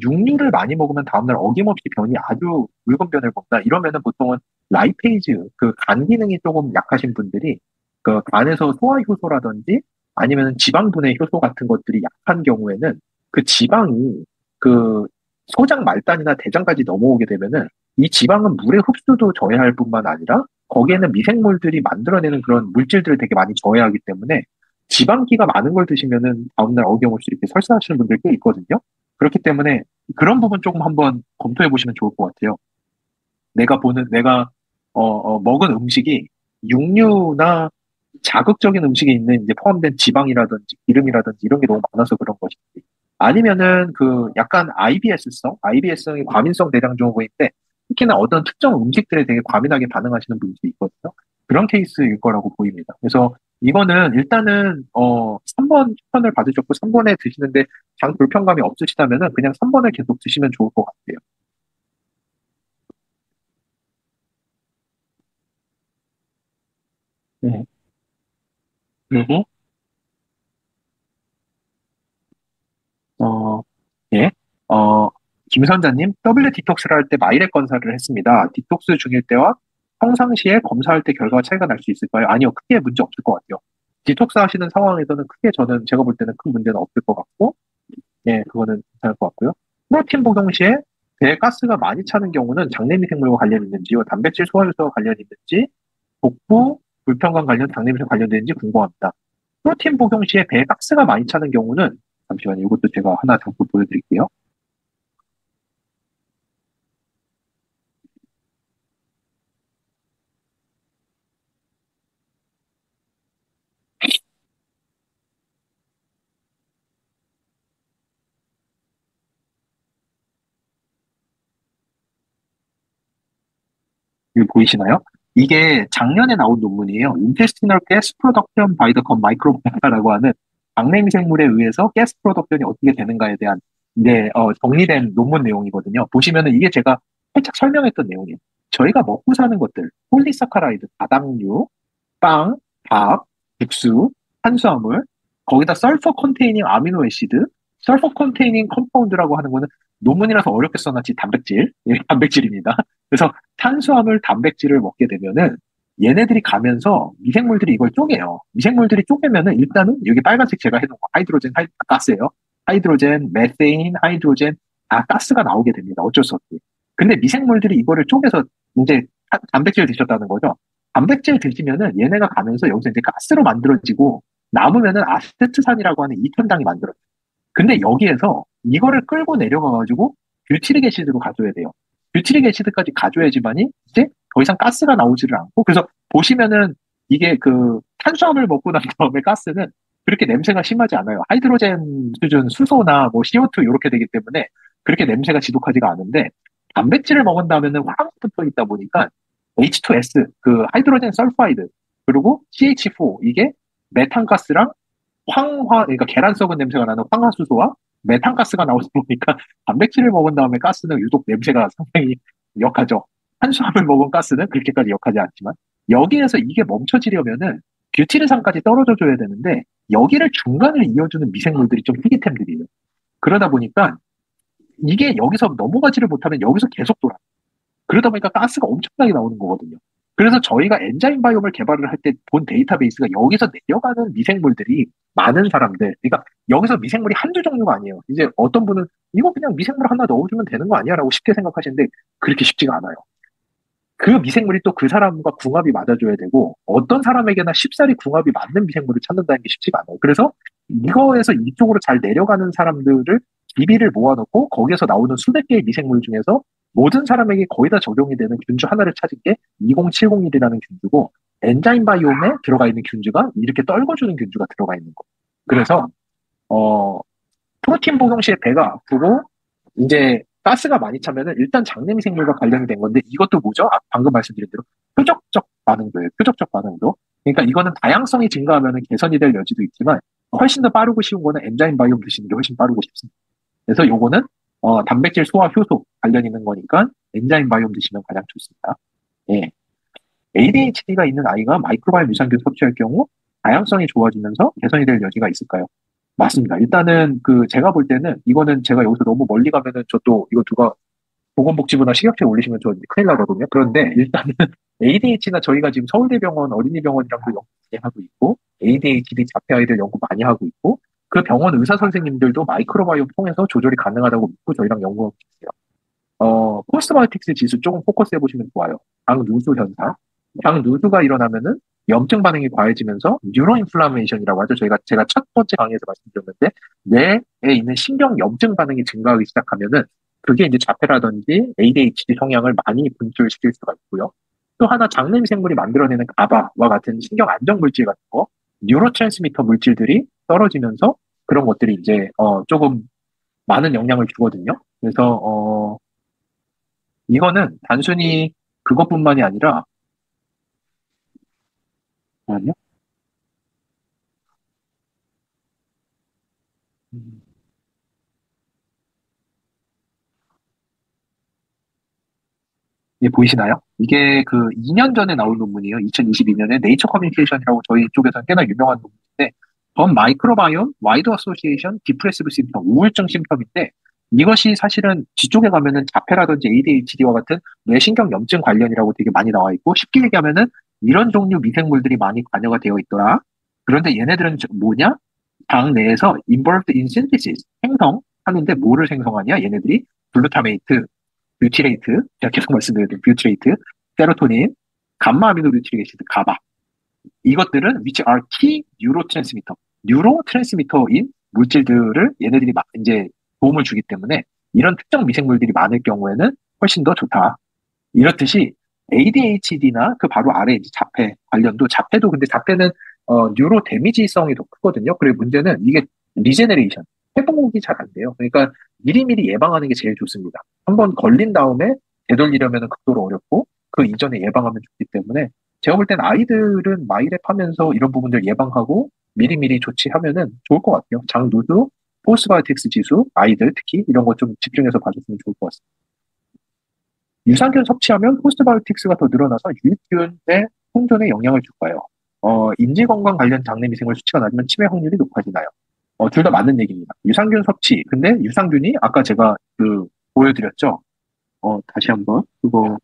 Speaker 1: 육류를 많이 먹으면 다음날 어김없이 변이 아주 묽은 변을 본다. 이러면은 보통은 라이페이즈, 그 간 기능이 조금 약하신 분들이 그 간에서 소화 효소라든지 아니면 지방분해 효소 같은 것들이 약한 경우에는 그 지방이 그 소장 말단이나 대장까지 넘어오게 되면은 이 지방은 물의 흡수도 저해할 뿐만 아니라 거기에는 미생물들이 만들어내는 그런 물질들을 되게 많이 저해하기 때문에 지방기가 많은 걸 드시면은 다음날 어김없이 이렇게 설사하시는 분들 꽤 있거든요. 그렇기 때문에 그런 부분 조금 한번 검토해 보시면 좋을 것 같아요. 내가 먹은 음식이 육류나 자극적인 음식에 있는 이제 포함된 지방이라든지 기름이라든지 이런 게 너무 많아서 그런 것인지 아니면은 그 약간 IBS성이 과민성 대장증후군인데 특히나 어떤 특정 음식들에 되게 과민하게 반응하시는 분들이 있거든요. 그런 케이스일 거라고 보입니다. 그래서 이거는 일단은 3번 추천을 받으셨고 3번에 드시는데 장 불편감이 없으시다면은 그냥 3번을 계속 드시면 좋을 것 같아요. 네. 그리고 어, 예.
Speaker 2: 김선자님, W 디톡스를 할 때 마이렉 검사를 했습니다. 디톡스 중일 때와 평상시에 검사할 때 결과가 차이가 날 수 있을까요? 아니요, 크게 문제 없을 것 같아요. 디톡스 하시는 상황에서는 크게 제가 볼 때는 큰 문제는 없을 것 같고, 예, 그거는 괜찮을 것 같고요. 프로틴 복용 시에 배에 가스가 많이 차는 경우는 장내미생물과 관련 있는지요, 단백질 소화 요소와 관련 있는지, 복부 불편과 관련 장내미생 관련되는지 궁금합니다. 프로틴 복용 시에 배에 가스가 많이 차는 경우는 잠시만요. 이것도 제가 하나 잠깐 보여드릴게요. 여기 보이시나요? 이게 작년에 나온 논문이에요. Intestinal Gas Production by the Microbiom라고 하는 장내미생물에 의해서 가스 프로덕션이 어떻게 되는가에 대한 정리된 논문 내용이거든요. 보시면은 이게 제가 살짝 설명했던 내용이에요. 저희가 먹고 사는 것들, 폴리사카라이드, 다당류, 빵, 밥, 국수, 탄수화물, 거기다 설퍼 컨테이닝 아미노 애시드, 설퍼 컨테이닝 컴파운드라고 하는 거는 논문이라서 어렵게 써놨지 단백질, 예, 단백질입니다. 그래서 탄수화물, 단백질을 먹게 되면은 얘네들이 가면서 미생물들이 이걸 쪼개요. 미생물들이 쪼개면은 일단은 여기 빨간색 제가 해놓은 거 하이드로젠 가스예요. 하이드로젠, 메테인, 하이드로젠 다 가스가 나오게 됩니다. 어쩔 수 없이. 근데 미생물들이 이거를 쪼개서 이제 단백질 드셨다는 거죠. 단백질 드시면은 얘네가 가면서 여기서 이제 가스로 만들어지고 남으면은 아세트산이라고 하는 이편당이 만들어져요. 근데 여기에서 이거를 끌고 내려가가지고 뷰티릭 애시드로 가져야 돼요. 뷰티릭 애시드까지 가져야지만이 이제 더 이상 가스가 나오지를 않고, 그래서 보시면은 이게 그 탄수화물 먹고 난 다음에 가스는 그렇게 냄새가 심하지 않아요. 하이드로젠 수준 수소나 뭐 CO2 이렇게 되기 때문에 그렇게 냄새가 지독하지가 않은데, 단백질을 먹은 다음에는 화학 붙어 있다 보니까 H2S 그 하이드로젠 설파이드 그리고 CH4 이게 메탄가스랑 그러니까 계란 썩은 냄새가 나는 황화수소와 메탄가스가 나오다 보니까 단백질을 먹은 다음에 가스는 유독 냄새가 상당히 역하죠. 탄수화물 먹은 가스는 그렇게까지 역하지 않지만 여기에서 이게 멈춰지려면은 뷰티르산까지 떨어져 줘야 되는데 여기를 중간을 이어주는 미생물들이 좀 희귀템들이에요. 그러다 보니까 이게 여기서 넘어가지를 못하면 여기서 계속 돌아. 그러다 보니까 가스가 엄청나게 나오는 거거든요. 그래서 저희가 엔자임 바이옴을 개발을 할 때 본 데이터베이스가 여기서 내려가는 미생물들이 많은 사람들, 그러니까 여기서 미생물이 한두 종류가 아니에요. 이제 어떤 분은 이거 그냥 미생물 하나 넣어주면 되는 거 아니야? 라고 쉽게 생각하시는데 그렇게 쉽지가 않아요. 그 미생물이 또 그 사람과 궁합이 맞아줘야 되고 어떤 사람에게나 쉽사리 궁합이 맞는 미생물을 찾는다는 게 쉽지가 않아요. 그래서 이거에서 이쪽으로 잘 내려가는 사람들을 비비를 모아놓고 거기에서 나오는 수백 개의 미생물 중에서 모든 사람에게 거의 다 적용이 되는 균주 하나를 찾은 게 20701이라는 균주고 엔자임 바이옴에 들어가 있는 균주가 이렇게 떨궈주는 균주가 들어가 있는 거예요. 그래서 어, 프로틴 복용 시에 배가 아프고 이제 가스가 많이 차면은 일단 장내미생물과 관련이 된 건데 이것도 뭐죠? 방금 말씀드린 대로 표적적 반응도예요. 표적적 반응도. 그러니까 이거는 다양성이 증가하면은 개선이 될 여지도 있지만 훨씬 더 빠르고 쉬운 거는 엔자임 바이옴 드시는 게 훨씬 빠르고 쉽습니다. 그래서 요거는 단백질 소화 효소 관련 있는 거니까 엔자임 바이옴 드시면 가장 좋습니다. 예. ADHD가 있는 아이가 마이크로바이옴 유산균 섭취할 경우 다양성이 좋아지면서 개선이 될 여지가 있을까요? 맞습니다. 일단은 제가 볼 때는 이거는 제가 여기서 너무 멀리 가면은 저도 이거 누가 보건복지부나 식약처에 올리시면 저 큰일 나거든요. 그런데 일단은 ADHD나 저희가 지금 서울대병원 어린이병원이랑도 연구 많이 하고 있고 ADHD 자폐 아이들 연구 많이 하고 있고 그 병원 의사 선생님들도 마이크로바이옴 통해서 조절이 가능하다고 믿고 저희랑 연구하고 있어요. 포스트바이오틱스 지수 조금 포커스해 보시면 좋아요. 장누수 현상. 장누수가 일어나면은 염증 반응이 과해지면서 뉴로인플라메이션이라고 하죠. 제가 첫 번째 강의에서 말씀드렸는데 뇌에 있는 신경 염증 반응이 증가하기 시작하면은 그게 이제 자폐라든지 ADHD 성향을 많이 분출시킬 수가 있고요. 또 하나 장내미생물이 만들어내는 가바와 같은 신경 안정 물질 같은 거, 뉴로트랜스미터 물질들이 떨어지면서 그런 것들이 이제 조금 많은 영향을 주거든요. 그래서 이거는 단순히 그것뿐만이 아니라 잠깐만요. 음, 이게 보이시나요? 이게 2년 전에 나온 논문이에요. 2022년에 네이처 커뮤니케이션이라고 저희 쪽에서는 꽤나 유명한 논문인데 전 마이크로바이옴 와이드 어소시에이션 디프레시브 심텀 우울증 심텀인데 이것이 사실은 뒤쪽에 가면은 자폐라든지 ADHD와 같은 뇌신경염증 관련이라고 되게 많이 나와 있고 쉽게 얘기하면은 이런 종류 미생물들이 많이 관여가 되어 있더라. 그런데 얘네들은 뭐냐? 당 내에서 involved in synthesis, 생성하는데 뭐를 생성하냐? 얘네들이 글루타메이트, 뷰티레이트, 제가 계속 말씀드렸던 뷰티레이트, 세로토닌, 감마 아미노누클릭 애시드, 가바. 이것들은 which are key neurotransmitter, 뉴로트랜스미터인 물질들을 얘네들이 막 이제 도움을 주기 때문에 이런 특정 미생물들이 많을 경우에는 훨씬 더 좋다. 이렇듯이 ADHD나 그 바로 아래 이제 자폐 관련도 자폐도 근데 자폐는 뉴로 데미지성이 더 크거든요. 그리고 문제는 이게 리제네레이션, 회복이 잘 안 돼요. 그러니까 미리미리 예방하는 게 제일 좋습니다. 한번 걸린 다음에 되돌리려면 극도로 어렵고 그 이전에 예방하면 좋기 때문에 제가 볼 땐 아이들은 마이랩 하면서 이런 부분들 예방하고 미리미리 조치하면은 좋을 것 같아요. 장누수, 포스바이오틱스 지수, 아이들 특히 이런 거 좀 집중해서 봐줬으면 좋을 것 같습니다. 유산균 섭취하면 포스트바이오틱스가 더 늘어나서 유익균의 생존에 영향을 줄까요? 인지 건강 관련 장내 미생물 수치가 낮으면 치매 확률이 높아지나요? 둘 다 맞는 얘기입니다. 유산균 섭취. 근데 유산균이 아까 제가 보여드렸죠? 다시 한번 그거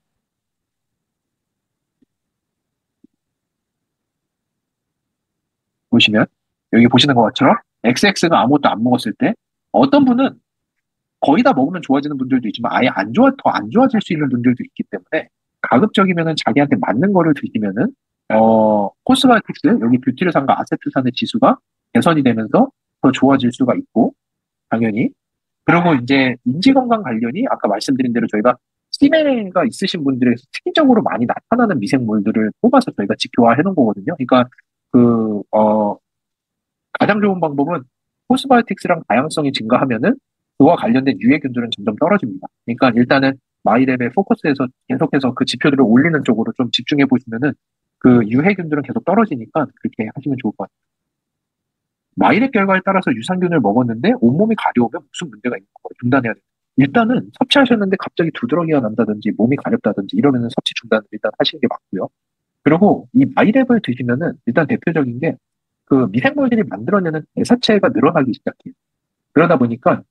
Speaker 2: 보시면 여기 보시는 것처럼 XX가 아무것도 안 먹었을 때 어떤 분은 거의 다 먹으면 좋아지는 분들도 있지만 아예 더 안 좋아질 수 있는 분들도 있기 때문에 가급적이면은 자기한테 맞는 거를 드시면은 코스바이틱스 여기 뷰티르산과 아세트산의 지수가 개선이 되면서 더 좋아질 수가 있고 당연히 그리고 이제 인지건강 관련이 아까 말씀드린 대로 저희가 치매가 있으신 분들에서 특이적으로 많이 나타나는 미생물들을 뽑아서 저희가 지표화해 놓은 거거든요. 그러니까 그, 어, 가장 좋은 방법은 포스바이오틱스랑 다양성이 증가하면은 그와 관련된 유해균들은 점점 떨어집니다. 그러니까 일단은 마이랩의 포커스에서 계속해서 그 지표들을 올리는 쪽으로 좀 집중해 보시면은 그 유해균들은 계속 떨어지니까 그렇게 하시면 좋을 것 같아요. 마이랩 결과에 따라서 유산균을 먹었는데 온몸이 가려우면 무슨 문제가 있는 거예요? 중단해야 돼요. 일단은 섭취하셨는데 갑자기 두드러기가 난다든지 몸이 가렵다든지 이러면은 섭취 중단을 일단 하시는 게 맞고요. 그리고 이 마이랩을 드시면은 일단 대표적인 게 그 미생물들이 만들어내는 대사체가 늘어나기 시작해요. 그러다 보니까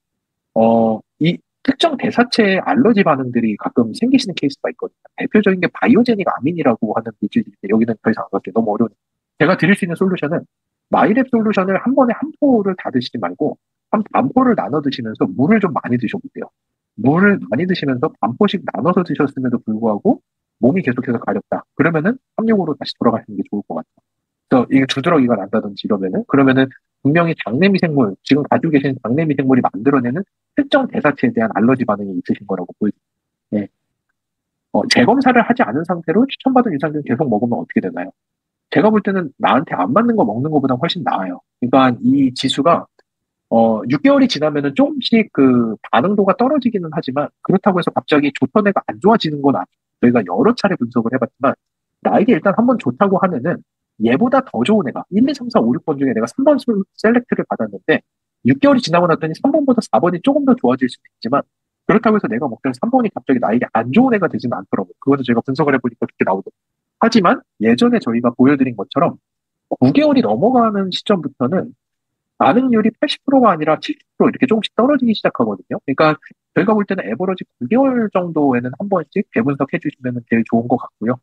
Speaker 2: 이 특정 대사체에 알러지 반응들이 가끔 생기시는 케이스가 있거든요. 대표적인 게 바이오제닉 아민이라고 하는 물질인데 여기는 더 이상 안 갈게요. 너무 어려우니까. 제가 드릴 수 있는 솔루션은 마이랩 솔루션을 한 번에 한 포를 다 드시지 말고 한 반포를 나눠 드시면서 물을 좀 많이 드셔보세요. 물을 많이 드시면서 반포씩 나눠서 드셨음에도 불구하고 몸이 계속해서 가렵다. 그러면은 삼육으로 다시 돌아가시는 게 좋을 것 같아요. 그래서 이게 두드러기가 난다든지 이러면은 그러면은 분명히 장내 미생물 지금 가지고 계신 장내 미생물이 만들어내는 특정 대사체에 대한 알러지 반응이 있으신 거라고 보여집니다. 예. 재검사를 하지 않은 상태로 추천받은 유산균 계속 먹으면 어떻게 되나요? 제가 볼 때는 나한테 안 맞는 거 먹는 것보다 훨씬 나아요. 그러니까 이 지수가 6개월이 지나면은 조금씩 그 반응도가 떨어지기는 하지만 그렇다고 해서 갑자기 좋던 애가 안 좋아지는 건 아니에요. 저희가 여러 차례 분석을 해봤지만 나에게 일단 한번 좋다고 하면은 얘보다 더 좋은 애가 1, 2, 3, 4, 5, 6번 중에 내가 3번 셀렉트를 받았는데 6개월이 지나고 났더니 3번보다 4번이 조금 더 좋아질 수도 있지만 그렇다고 해서 내가 먹던 3번이 갑자기 나에게 안 좋은 애가 되지는 않더라고요. 그것도 제가 분석을 해보니까 그렇게 나오더라고요. 하지만 예전에 저희가 보여드린 것처럼 9개월이 넘어가는 시점부터는 반응률이 80%가 아니라 70% 이렇게 조금씩 떨어지기 시작하거든요. 그러니까 저희가 볼 때는 에버러지 9개월 정도에는 한 번씩 재분석해 주시면 제일 좋은 것 같고요.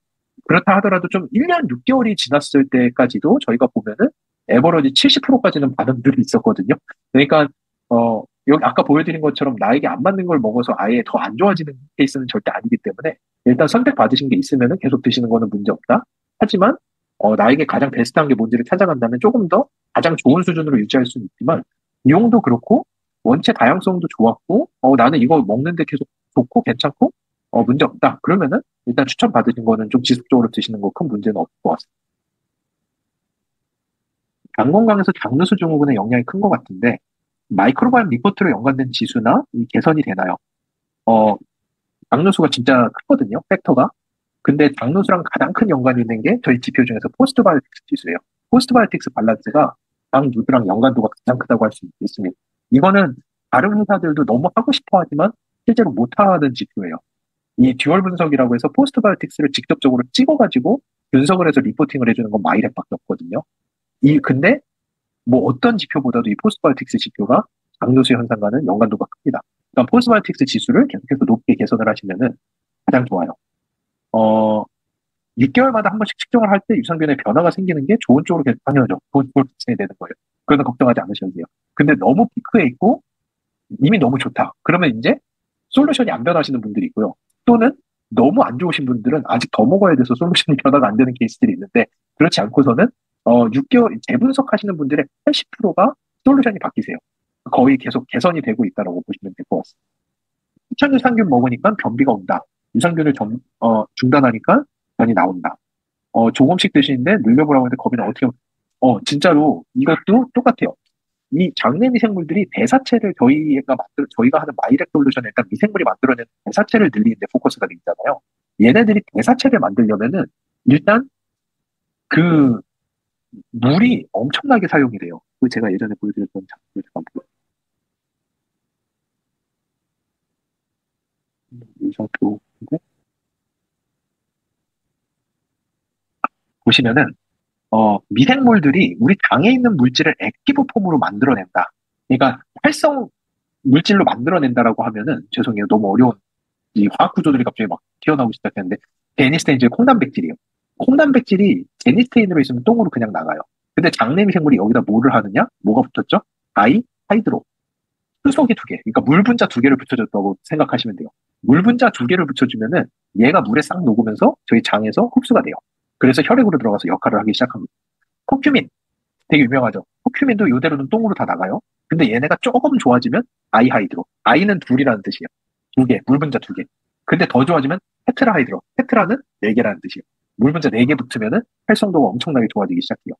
Speaker 2: 그렇다 하더라도 좀 1년 6개월이 지났을 때까지도 저희가 보면은 에버러지 70%까지는 반응들이 있었거든요. 그러니까 여기 아까 보여드린 것처럼 나에게 안 맞는 걸 먹어서 아예 더 안 좋아지는 케이스는 절대 아니기 때문에 일단 선택 받으신 게 있으면은 계속 드시는 거는 문제 없다. 하지만 나에게 가장 베스트한 게 뭔지를 찾아간다면 조금 더 가장 좋은 수준으로 유지할 수는 있지만 이용도 그렇고 원체 다양성도 좋았고 나는 이거 먹는데 계속 좋고 괜찮고 문제 없다. 그러면은 일단 추천 받으신 거는 좀 지속적으로 드시는 거 큰 문제는 없을 것 같습니다. 장 건강에서 장누수 증후군의 영향이 큰 것 같은데 마이크로바이옴 리포트로 연관된 지수나 이 개선이 되나요? 어, 장누수가 진짜 크거든요, 팩터가. 근데 장누수랑 가장 큰 연관이 있는 게 저희 지표 중에서 포스트바이오틱스 지수예요. 포스트바이오틱스 밸런스가 장누수랑 연관도가 가장 크다고 할 수 있습니다. 이거는 다른 회사들도 너무 하고 싶어 하지만 실제로 못하는 지표예요. 이 듀얼 분석이라고 해서 포스트바이오틱스를 직접적으로 찍어가지고 분석을 해서 리포팅을 해주는 건 마이랩밖에 없거든요. 근데 뭐 어떤 지표보다도 이 포스트바이오틱스 지표가 장누수 현상과는 연관도가 큽니다. 그러니까 포스트바이오틱스 지수를 계속해서 높게 개선을 하시면은 가장 좋아요. 어, 6개월마다 한 번씩 측정을 할 때 유산균에 변화가 생기는 게 좋은 쪽으로 계속 당연하죠. 좋은 쪽으로 진행이 되는 거예요. 그래서 걱정하지 않으셔도 돼요. 근데 너무 피크에 있고 이미 너무 좋다. 그러면 이제 솔루션이 안 변하시는 분들이 있고요. 또는 너무 안 좋으신 분들은 아직 더 먹어야 돼서 솔루션이 변화가 안 되는 케이스들이 있는데 그렇지 않고서는 6개월 재분석하시는 분들의 80%가 솔루션이 바뀌세요. 거의 계속 개선이 되고 있다고 보시면 될 것 같습니다. 추천 유산균 먹으니까 변비가 온다. 유산균을 중단하니까 변이 나온다. 조금씩 드시는데 늘려보라고 하는데 거기는 어떻게, 진짜로 이것도 똑같아요. 이 장내 미생물들이 대사체를 저희가 하는 마이렉 솔루션에 일단 미생물이 만들어낸 대사체를 늘리는데 포커스가 돼 있잖아요. 얘네들이 대사체를 만들려면은 일단 그 물이 엄청나게 사용이 돼요. 그 제가 예전에 보여드렸던 장면을 잠깐 보여주셔도 보시면은 미생물들이 우리 장에 있는 물질을 액티브 폼으로 만들어낸다. 그러니까 활성 물질로 만들어낸다라고 하면은 죄송해요. 너무 어려운 이 화학 구조들이 갑자기 막 튀어나오기 시작했는데 제니스테인이 콩단백질이에요. 콩단백질이 제니스테인으로 있으면 똥으로 그냥 나가요. 근데 장내 미생물이 여기다 뭐를 하느냐? 뭐가 붙었죠? 하이드로. 수소기 두 개. 그러니까 물 분자 두 개를 붙여줬다고 생각하시면 돼요. 물 분자 두 개를 붙여주면은 얘가 물에 싹 녹으면서 저희 장에서 흡수가 돼요. 그래서 혈액으로 들어가서 역할을 하기 시작합니다. 코큐민 되게 유명하죠. 코큐민도 이대로는 똥으로 다 나가요. 근데 얘네가 조금 좋아지면 아이하이드로. 아이는 둘이라는 뜻이에요. 두 개, 물 분자 두 개. 근데 더 좋아지면 테트라하이드로. 테트라는 네 개라는 뜻이에요. 물 분자 네 개 붙으면은 활성도가 엄청나게 좋아지기 시작해요.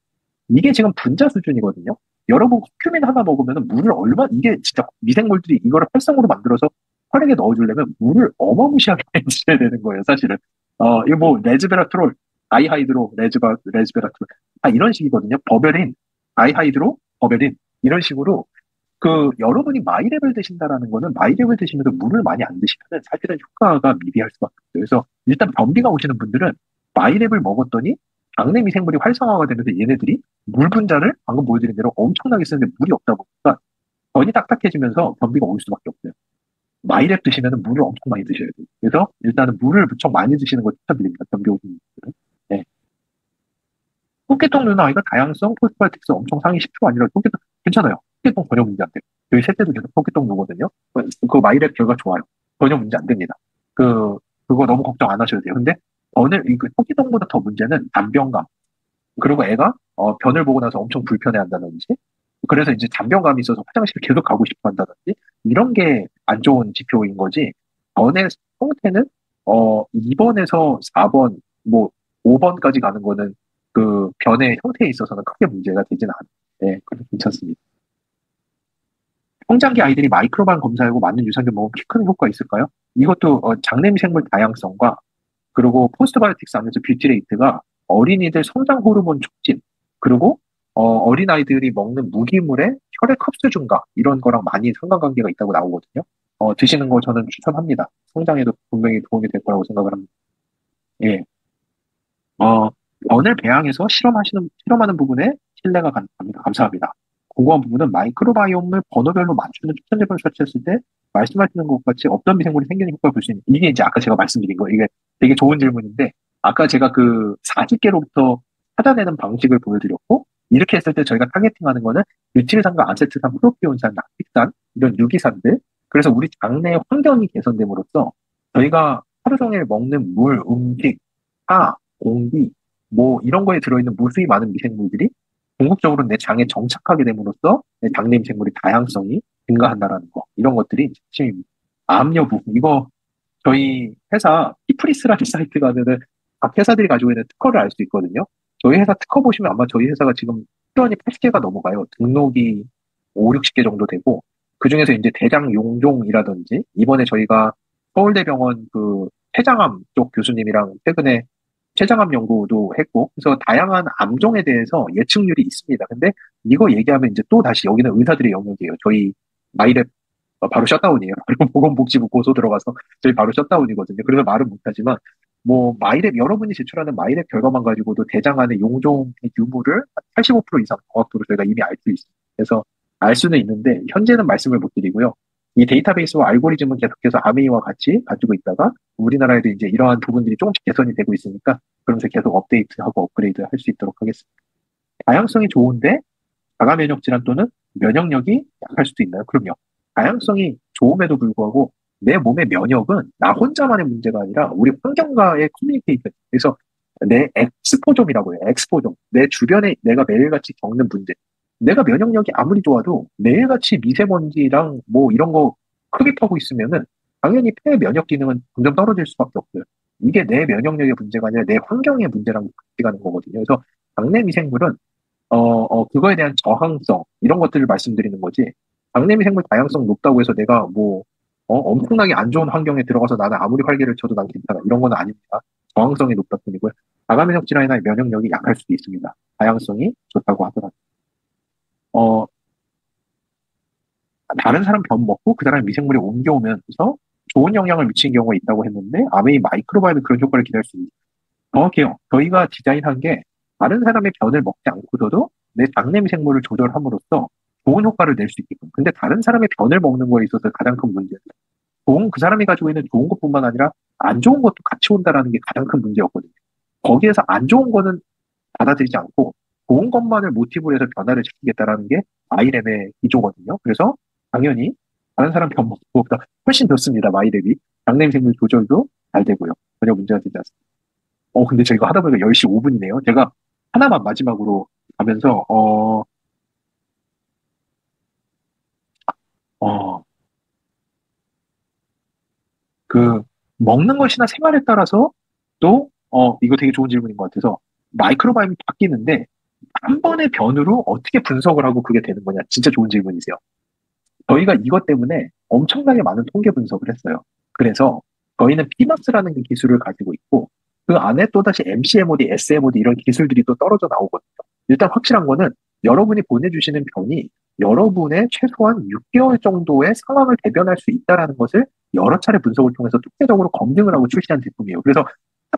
Speaker 2: 이게 지금 분자 수준이거든요. 여러분 코큐민 하나 먹으면 물을 이게 진짜 미생물들이 이거를 활성으로 만들어서 혈액에 넣어주려면 물을 어마무시하게 드셔야 되는 거예요, 사실은. 이거 뭐, 레즈베라트롤, 아이하이드로, 레즈베라트롤. 다 이런 식이거든요. 버베린, 아이하이드로, 버베린. 이런 식으로 여러분이 마이랩을 드신다라는 거는 마이랩을 드시면서 물을 많이 안 드시면 사실은 효과가 미비할 수밖에 없어요. 그래서 일단 변비가 오시는 분들은 마이랩을 먹었더니 장내 미생물이 활성화가 되면서 얘네들이 물 분자를 방금 보여드린 대로 엄청나게 쓰는데 물이 없다 보니까 변이 딱딱해지면서 변비가 올 수밖에 없어요. 마이랩 드시면 물을 엄청 많이 드셔야 돼요. 그래서 일단은 물을 무척 많이 드시는 걸 추천드립니다. 변비 오시는 분들은. 네. 토끼똥 누나 이거 다양성 포스트바이오틱스 엄청 상위 10% 아니라 토끼똥 괜찮아요. 토끼똥 전혀 문제 안 돼요. 저희 셋째도 계속 토끼똥 누거든요. 마이랩 결과 좋아요. 전혀 문제 안 됩니다. 그거 너무 걱정 안 하셔도 돼요. 근데 토끼똥보다 더 문제는 잔변감. 그리고 애가 변을 보고 나서 엄청 불편해한다든지 그래서 이제 잔변감이 있어서 화장실을 계속 가고 싶어 한다든지 이런 게 안 좋은 지표인 거지. 변의 형태는 2번에서 4번 뭐 5번까지 가는 거는 그 변의 형태에 있어서는 크게 문제가 되지는 않아요. 네, 그래서 괜찮습니다. 성장기 아이들이 마이크로반 검사하고 맞는 유산균 먹으면 키 크는 효과 있을까요? 이것도 장내 미생물 다양성과 그리고 포스트바이오틱스 안에서 뷰티레이트가 어린이들 성장 호르몬 촉진 그리고 어린아이들이 먹는 무기물의 혈액 흡수 증가 이런 거랑 많이 상관관계가 있다고 나오거든요. 드시는 거 저는 추천합니다. 성장에도 분명히 도움이 될 거라고 생각을 합니다. 예. 어, 변을 배양해서 실험하는 부분에 신뢰가 갑니다. 감사합니다. 궁금한 부분은 마이크로바이옴을 번호별로 맞추는 추천제품을 설치했을 때 말씀하시는 것 같이 어떤 미생물이 생기는 효과를 볼 수 있는 이게 이제 아까 제가 말씀드린 거 이게 되게 좋은 질문인데 아까 제가 그 40개로부터 찾아내는 방식을 보여드렸고 이렇게 했을 때 저희가 타겟팅하는 거는 유틸산과 아세트산, 프로피온산, 락틱산 이런 유기산들 그래서 우리 장내 환경이 개선됨으로써 저희가 하루 종일 먹는 물, 음식, 파, 공기, 뭐 이런 거에 들어있는 무수히 많은 미생물들이 궁극적으로 내 장에 정착하게 됨으로써 내 장내 미생물의 다양성이 증가한다라는 거 이런 것들이 핵심입니다. 암 여부 이거 저희 회사 피프리스라는 사이트 가면은 각 회사들이 가지고 있는 특허를 알 수 있거든요. 저희 회사 특허 보시면 아마 저희 회사가 지금 출원이 80개가 넘어가요. 등록이 5, 60개 정도 되고 그중에서 이제 대장 용종이라든지 이번에 저희가 서울대병원 폐장암 쪽 교수님이랑 최근에 췌장암 연구도 했고, 그래서 다양한 암종에 대해서 예측률이 있습니다. 근데 이거 얘기하면 이제 또 다시 여기는 의사들의 영역이에요. 저희 마이랩 바로 셧다운이에요. 바로 보건복지부 고소 들어가서 저희 바로 셧다운이거든요. 그래서 말은 못하지만 뭐 마이랩 여러분이 제출하는 마이랩 결과만 가지고도 대장 안의 용종의 유무를 85% 이상 정확도로 저희가 이미 알 수 있습니다. 그래서 알 수는 있는데 현재는 말씀을 못 드리고요. 이 데이터베이스와 알고리즘은 계속해서 아메이와 같이 가지고 있다가 우리나라에도 이제 이러한 부분들이 조금씩 개선이 되고 있으니까 그러면서 계속 업데이트하고 업그레이드 할 수 있도록 하겠습니다. 다양성이 좋은데 자가 면역 질환 또는 면역력이 약할 수도 있나요? 그럼요. 다양성이 좋음에도 불구하고 내 몸의 면역은 나 혼자만의 문제가 아니라 우리 환경과의 커뮤니케이션. 그래서 내 엑스포점이라고 해요. 엑스포점. 내 주변에 내가 매일같이 겪는 문제. 내가 면역력이 아무리 좋아도 매일같이 미세먼지랑 뭐 이런 거 흡입하고 있으면은 당연히 폐 면역 기능은 점점 떨어질 수밖에 없어요. 이게 내 면역력의 문제가 아니라 내 환경의 문제랑 같이 가는 거거든요. 그래서 당내 미생물은 그거에 대한 저항성, 이런 것들을 말씀드리는 거지. 당내 미생물 다양성 높다고 해서 내가 뭐, 엄청나게 안 좋은 환경에 들어가서 나는 아무리 활개를 쳐도 난 괜찮아. 이런 건 아닙니다. 저항성이 높다 뿐이고요. 자가 면역 질환이나 면역력이 약할 수도 있습니다. 다양성이 좋다고 하더라고요. 어, 다른 사람 변 먹고 그 사람 미생물이 옮겨오면서 좋은 영향을 미치는 경우가 있다고 했는데, 아메이 마이크로바이오는 그런 효과를 기대할 수 있습니다. 정확해요. 저희가 디자인한 게 다른 사람의 변을 먹지 않고서도 내 장내 미생물을 조절함으로써 좋은 효과를 낼 수 있게끔. 근데 다른 사람의 변을 먹는 거에 있어서 가장 큰 문제는 그 사람이 가지고 있는 좋은 것뿐만 아니라 안 좋은 것도 같이 온다라는 게 가장 큰 문제였거든요. 거기에서 안 좋은 거는 받아들이지 않고 좋은 것만을 모티브로 해서 변화를 시키겠다라는 게 마이랩의 기조거든요. 그래서 당연히 다른 사람 변 먹는 것보다 훨씬 좋습니다. 마이랩이. 장내 미생물 조절도 잘 되고요. 전혀 문제가 되지 않습니다. 근데 저희가 하다 보니까 10시 5분이네요. 제가 하나만 마지막으로 가면서, 어, 그, 먹는 것이나 생활에 따라서 또, 이거 되게 좋은 질문인 것 같아서, 마이크로바이옴이 바뀌는데, 한 번의 변으로 어떻게 분석을 하고 그게 되는 거냐. 진짜 좋은 질문이세요. 저희가 이것 때문에 엄청나게 많은 통계 분석을 했어요. 그래서 저희는 피너스라는 그 기술을 가지고 있고 그 안에 또다시 MCMOD, SMOD 이런 기술들이 또 떨어져 나오거든요. 일단 확실한 거는 여러분이 보내주시는 변이 여러분의 최소한 6개월 정도의 상황을 대변할 수 있다는 것을 여러 차례 분석을 통해서 통계적으로 검증을 하고 출시한 제품이에요. 그래서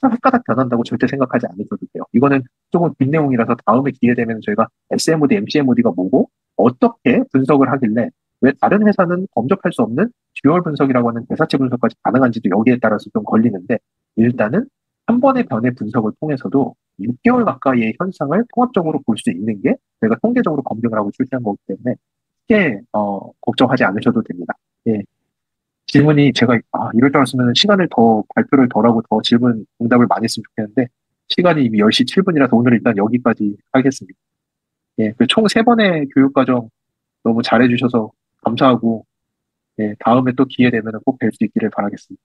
Speaker 2: 헷가닥 변한다고 절대 생각하지 않으셔도 돼요. 이거는 조금 긴 내용이라서 다음에 기회 되면 저희가 SMOD, MCMOD가 뭐고 어떻게 분석을 하길래 왜 다른 회사는 범접할 수 없는 듀얼 분석이라고 하는 대사체 분석까지 가능한지도 여기에 따라서 좀 걸리는데 일단은 한 번의 변의 분석을 통해서도 6개월 가까이의 현상을 통합적으로 볼 수 있는 게 저희가 통계적으로 검증을 하고 출시한 거기 때문에 크게 걱정하지 않으셔도 됩니다. 예. 질문이 제가 이럴 줄 알았으면 시간을 더 발표를 덜 하고 더 질문 응답을 많이 했으면 좋겠는데 시간이 이미 10시 7분이라서 오늘 일단 여기까지 하겠습니다. 예, 총 3번의 교육과정 너무 잘해주셔서 감사하고 예, 다음에 또 기회 되면 꼭 뵐 수 있기를 바라겠습니다.